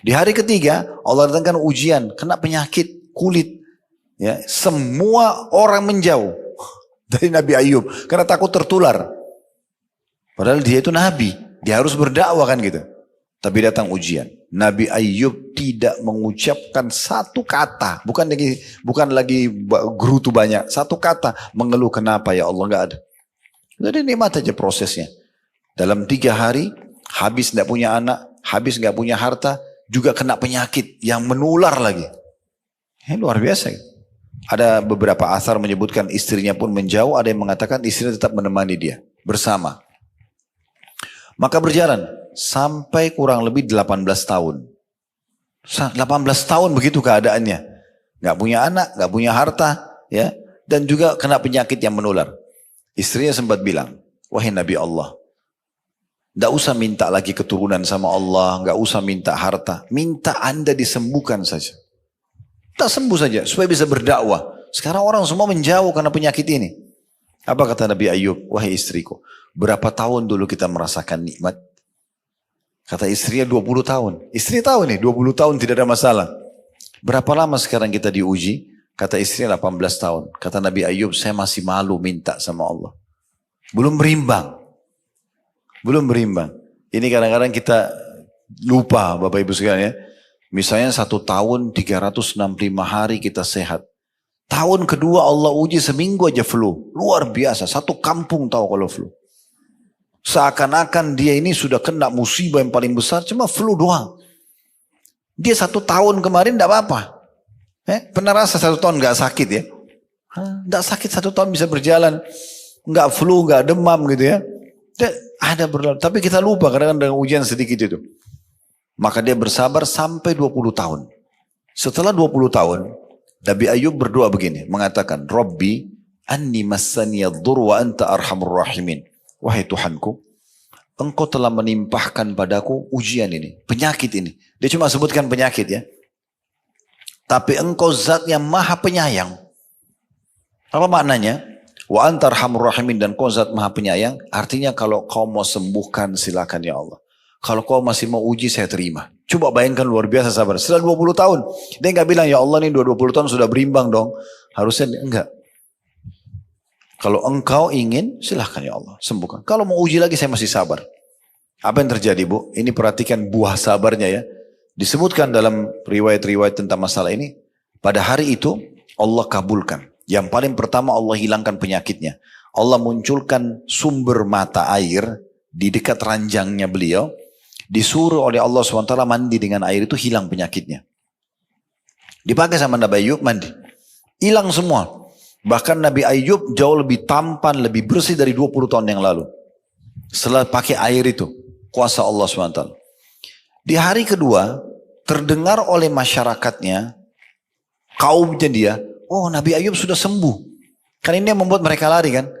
A: Di hari ketiga, Allah datangkan ujian, kena penyakit kulit. Ya, semua orang menjauh dari Nabi Ayyub karena takut tertular. Padahal dia itu nabi, dia harus berdakwah kan gitu. Tapi datang ujian. Nabi Ayyub tidak mengucapkan 1 kata, bukan lagi gerutu banyak, 1 kata mengeluh kenapa ya Allah, nggak ada. Jadi nikmat aja prosesnya. Dalam 3 hari habis nggak punya anak, habis nggak punya harta, juga kena penyakit yang menular lagi. Ini luar biasa. Ada beberapa asar menyebutkan istrinya pun menjauh, ada yang mengatakan istrinya tetap menemani dia bersama. Maka berjalan sampai kurang lebih 18 tahun. 18 tahun begitu keadaannya. Nggak punya anak, nggak punya harta, ya, dan juga kena penyakit yang menular. Istrinya sempat bilang, wahai Nabi Allah, nggak usah minta lagi keturunan sama Allah, nggak usah minta harta, minta Anda disembuhkan saja. Tak sembuh saja, supaya bisa berdakwah. Sekarang orang semua menjauh karena penyakit ini. Apa kata Nabi Ayub? Wahai istriku, berapa tahun dulu kita merasakan nikmat? Kata istrinya 20 tahun. Istri tahu nih, 20 tahun tidak ada masalah. Berapa lama sekarang kita diuji? Kata istrinya 18 tahun. Kata Nabi Ayub, saya masih malu minta sama Allah. Belum berimbang. Belum berimbang. Ini kadang-kadang kita lupa Bapak Ibu sekalian ya. Misalnya 1 tahun 365 hari kita sehat. Tahun kedua Allah uji seminggu aja flu. Luar biasa. Satu kampung tahu kalau flu. Seakan-akan dia ini sudah kena musibah yang paling besar. Cuma flu doang. Dia 1 tahun kemarin tidak apa-apa. Pernah rasa 1 tahun gak sakit ya? Tidak sakit 1 tahun bisa berjalan. Gak flu, gak demam gitu ya. Ada berlalu. Tapi kita lupa kadang-kadang dengan ujian sedikit itu. Maka dia bersabar sampai 20 tahun. Setelah 20 tahun. Nabi Ayub berdoa begini. Mengatakan. Rabbi anni massaniyaddur wa anta arhamur rahimin. Wahai Tuhanku. Engkau telah menimpahkan padaku ujian ini. Penyakit ini. Dia cuma sebutkan penyakit ya. Tapi engkau zat yang maha penyayang. Apa maknanya? Wa anta arhamur rahimin. Dan kau zat maha penyayang. Artinya kalau kau mau sembuhkan silakan ya Allah. Kalau kau masih mau uji saya terima. Coba bayangkan luar biasa sabar. Setelah 20 tahun. Dia nggak bilang ya Allah nih 20 tahun sudah berimbang dong. Harusnya enggak. Kalau engkau ingin silahkan ya Allah sembuhkan. Kalau mau uji lagi saya masih sabar. Apa yang terjadi Bu? Ini perhatikan buah sabarnya ya. Disebutkan dalam riwayat-riwayat tentang masalah ini. Pada hari itu Allah kabulkan. Yang paling pertama Allah hilangkan penyakitnya. Allah munculkan sumber mata air di dekat ranjangnya beliau. Disuruh oleh Allah SWT mandi dengan air itu hilang penyakitnya. Dipakai sama Nabi Ayub mandi. Hilang semua. Bahkan Nabi Ayub jauh lebih tampan, lebih bersih dari 20 tahun yang lalu. Setelah pakai air itu. Kuasa Allah SWT. Di hari kedua, terdengar oleh masyarakatnya, kaumnya dia, oh Nabi Ayub sudah sembuh. Kan ini yang membuat mereka lari kan.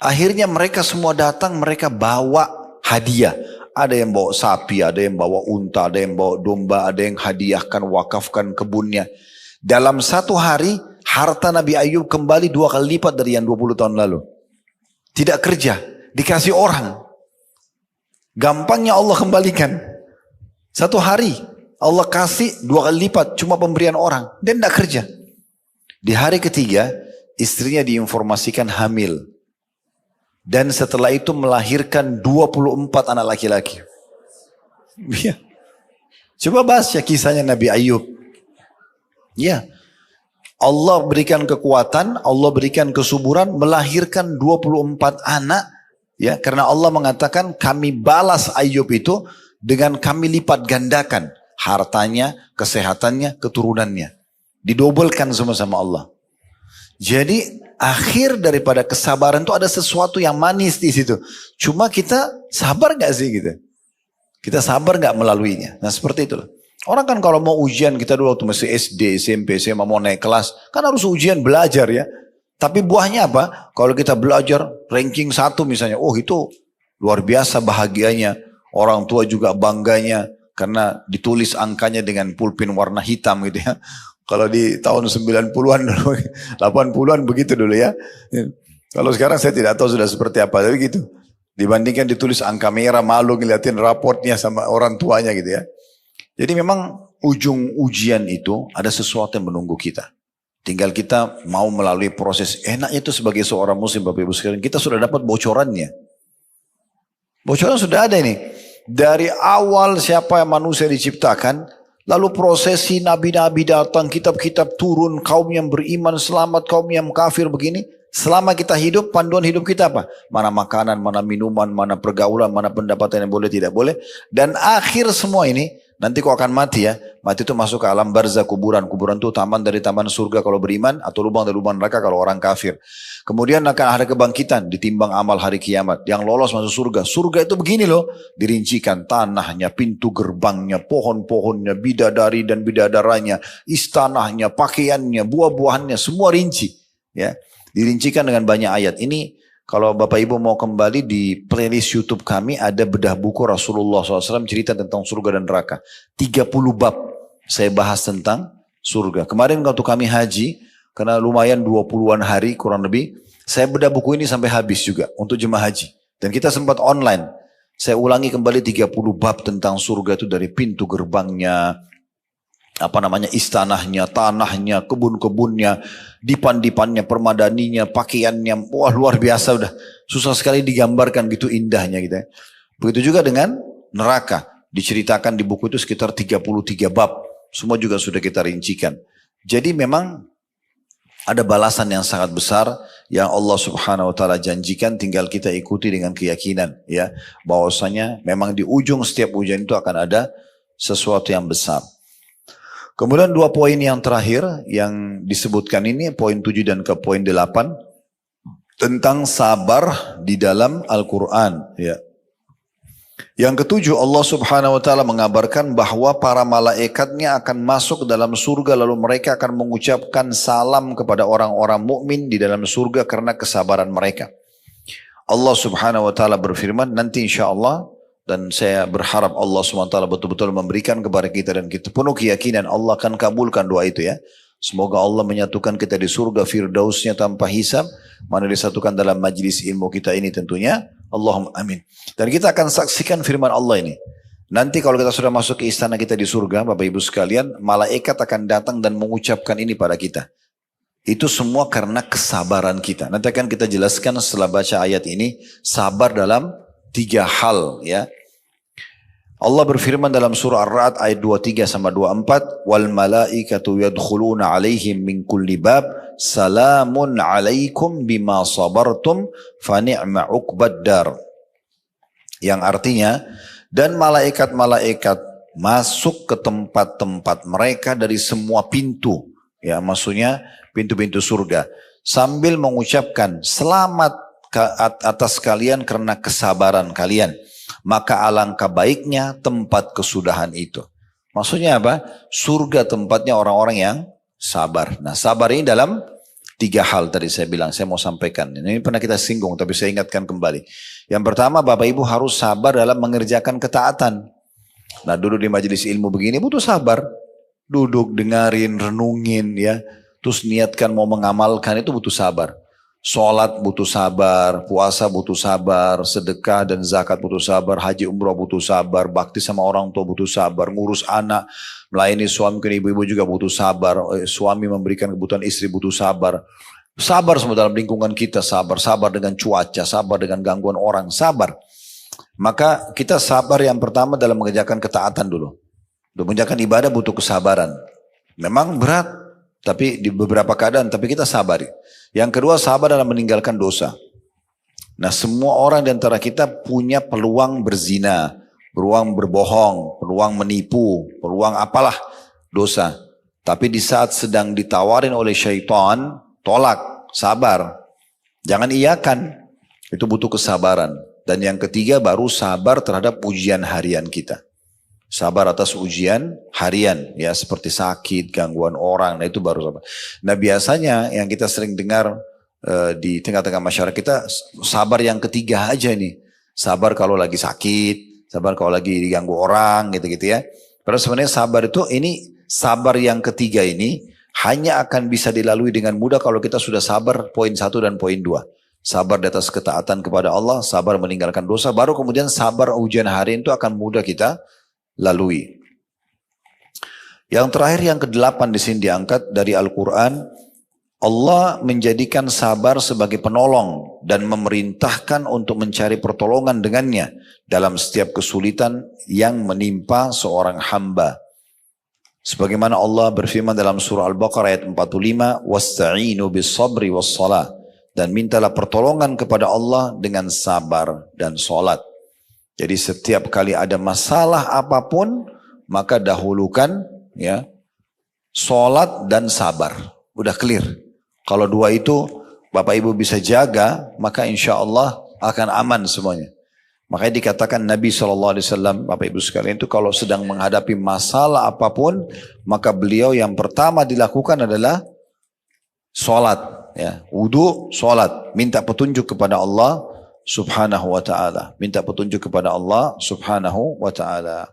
A: Akhirnya mereka semua datang, mereka bawa hadiah. Ada yang bawa sapi, ada yang bawa unta, ada yang bawa domba, ada yang hadiahkan, wakafkan kebunnya. Dalam 1 hari, harta Nabi Ayub kembali 2 kali lipat dari yang 20 tahun lalu. Tidak kerja, dikasih orang. Gampangnya Allah kembalikan. 1 hari, Allah kasih 2 kali lipat, cuma pemberian orang. Dan tidak kerja. Di hari ketiga, istrinya diinformasikan hamil. Dan setelah itu melahirkan 24 anak laki-laki. Ya. Coba bahas ya kisahnya Nabi Ayub. Ya. Allah berikan kekuatan, Allah berikan kesuburan, melahirkan 24 anak. Ya, karena Allah mengatakan kami balas Ayub itu dengan kami lipat gandakan. Hartanya, kesehatannya, keturunannya. Didobelkan semua sama Allah. Jadi akhir daripada kesabaran itu ada sesuatu yang manis di situ. Cuma kita sabar gak sih gitu? Kita sabar gak melaluinya? Nah seperti itulah. Orang kan kalau mau ujian kita dulu waktu masih SD, SMP, SMA mau naik kelas. Kan harus ujian belajar ya. Tapi buahnya apa? Kalau kita belajar ranking 1 misalnya. Oh itu luar biasa bahagianya. Orang tua juga bangganya. Karena ditulis angkanya dengan pulpen warna hitam gitu ya. Kalau di tahun 90-an dulu, 80-an begitu dulu ya. Kalau sekarang saya tidak tahu sudah seperti apa, tapi gitu. Dibandingkan ditulis angka merah, malu ngeliatin raportnya sama orang tuanya gitu ya. Jadi memang ujung ujian itu ada sesuatu yang menunggu kita. Tinggal kita mau melalui proses. Enaknya itu sebagai seorang muslim Bapak Ibu sekalian, kita sudah dapat bocorannya. Bocoran sudah ada ini. Dari awal siapa yang manusia diciptakan, lalu prosesi nabi-nabi datang, kitab-kitab turun, kaum yang beriman selamat, kaum yang kafir begini. Selama kita hidup, panduan hidup kita apa? Mana makanan, mana minuman, mana pergaulan, mana pendapatan yang boleh, tidak boleh. Dan akhir semua ini, nanti kau akan mati ya. Mati itu masuk ke alam barzah kuburan. Kuburan itu taman dari taman surga kalau beriman, atau lubang dari lubang neraka kalau orang kafir. Kemudian akan ada kebangkitan, ditimbang amal hari kiamat. Yang lolos masuk surga. Surga itu begini loh, dirincikan tanahnya, pintu gerbangnya, pohon-pohonnya, bidadari dan bidadaranya, istanahnya, pakaiannya, buah-buahannya, semua rinci. Ya, dirincikan dengan banyak ayat. Ini kalau Bapak Ibu mau kembali di playlist YouTube kami ada bedah buku Rasulullah SAW cerita tentang surga dan neraka. 30 bab saya bahas tentang surga. Kemarin waktu kami haji, karena lumayan 20-an hari kurang lebih, saya bedah buku ini sampai habis juga untuk jemaah haji. Dan kita sempat online. Saya ulangi kembali 30 bab tentang surga itu dari pintu gerbangnya, istanahnya, tanahnya, kebun-kebunnya, dipan-dipannya, permadaninya, pakaiannya. Wah, luar biasa udah. Susah sekali digambarkan gitu indahnya gitu ya. Begitu juga dengan neraka. Diceritakan di buku itu sekitar 33 bab. Semua juga sudah kita rincikan. Jadi memang ada balasan yang sangat besar yang Allah Subhanahu wa taala janjikan, tinggal kita ikuti dengan keyakinan ya, bahwasanya memang di ujung setiap ujian itu akan ada sesuatu yang besar. Kemudian 2 poin yang terakhir yang disebutkan ini, poin 7 dan ke poin 8, tentang sabar di dalam Al-Quran. Ya. Yang ketujuh, Allah Subhanahu wa taala mengabarkan bahwa para malaikatnya akan masuk ke dalam surga, lalu mereka akan mengucapkan salam kepada orang-orang mukmin di dalam surga karena kesabaran mereka. Allah Subhanahu wa taala berfirman, nanti insya-Allah, dan saya berharap Allah SWT betul-betul memberikan kepada kita dan kita penuh keyakinan Allah akan kabulkan doa itu ya. Semoga Allah menyatukan kita di surga firdausnya tanpa hisab, mana disatukan dalam majlis ilmu kita ini tentunya. Allahumma amin. Dan kita akan saksikan firman Allah ini. Nanti kalau kita sudah masuk ke istana kita di surga, Bapak Ibu sekalian, malaikat akan datang dan mengucapkan ini pada kita. Itu semua karena kesabaran kita. Nanti akan kita jelaskan setelah baca ayat ini, sabar dalam 3 hal ya. Allah berfirman dalam surah Ar-Ra'd ayat 23 sama 24, wal malaikatu yadkhuluna alaihim min kulli bab salamun alaikum bima sabartum fa ni'ma uqbad dar. Yang artinya, dan malaikat-malaikat masuk ke tempat-tempat mereka dari semua pintu, ya maksudnya pintu-pintu surga, sambil mengucapkan selamat atas kalian karena kesabaran kalian. Maka alangkah baiknya tempat kesudahan itu. Maksudnya apa? Surga tempatnya orang-orang yang sabar. Nah, sabar ini dalam 3 hal tadi saya bilang, saya mau sampaikan. Ini pernah kita singgung tapi saya ingatkan kembali. Yang pertama, Bapak Ibu harus sabar dalam mengerjakan ketaatan. Nah, duduk di majelis ilmu begini butuh sabar. Duduk, dengarin, renungin ya. Terus niatkan mau mengamalkan itu butuh sabar. Sholat butuh sabar, puasa butuh sabar, sedekah dan zakat butuh sabar, haji umrah butuh sabar, bakti sama orang tua butuh sabar, ngurus anak, melayani suami, ibu-ibu juga butuh sabar, suami memberikan kebutuhan istri butuh sabar. Sabar semua dalam lingkungan kita, sabar dengan cuaca, sabar dengan gangguan orang, sabar. Maka kita sabar yang pertama dalam mengerjakan ketaatan dulu. Untuk mengerjakan ibadah butuh kesabaran. Memang berat, tapi di beberapa keadaan, tapi kita sabari. Yang kedua, sabar dalam meninggalkan dosa. Nah, semua orang di antara kita punya peluang berzina, peluang berbohong, peluang menipu, peluang apalah dosa. Tapi di saat sedang ditawarin oleh syaitan, tolak, sabar. Jangan iyakan, itu butuh kesabaran. Dan yang ketiga baru sabar terhadap ujian harian kita. Sabar atas ujian harian, ya seperti sakit, gangguan orang, nah itu baru sabar. Nah biasanya yang kita sering dengar di tengah-tengah masyarakat kita, sabar yang ketiga aja nih. Sabar kalau lagi sakit, sabar kalau lagi diganggu orang gitu-gitu ya. Padahal sebenarnya sabar itu, ini sabar yang ketiga ini hanya akan bisa dilalui dengan mudah kalau kita sudah sabar poin 1 dan poin 2. Sabar di atas ketaatan kepada Allah, sabar meninggalkan dosa, baru kemudian sabar ujian harian itu akan mudah kita lalui. Yang terakhir, yang ke-8 di sini diangkat dari Al-Quran, Allah menjadikan sabar sebagai penolong dan memerintahkan untuk mencari pertolongan dengannya dalam setiap kesulitan yang menimpa seorang hamba. Sebagaimana Allah berfirman dalam surah Al-Baqarah ayat 45, wasta'inu bis sabri was salah, dan mintalah pertolongan kepada Allah dengan sabar dan salat. Jadi setiap kali ada masalah apapun, maka dahulukan ya sholat dan sabar. Udah clear. Kalau dua itu Bapak Ibu bisa jaga, maka insya Allah akan aman semuanya. Makanya dikatakan Nabi SAW, Bapak Ibu sekalian itu kalau sedang menghadapi masalah apapun, maka beliau yang pertama dilakukan adalah sholat. Ya, wudu, sholat. Minta petunjuk kepada Allah subhanahu wa ta'ala. Minta petunjuk kepada Allah subhanahu wa ta'ala.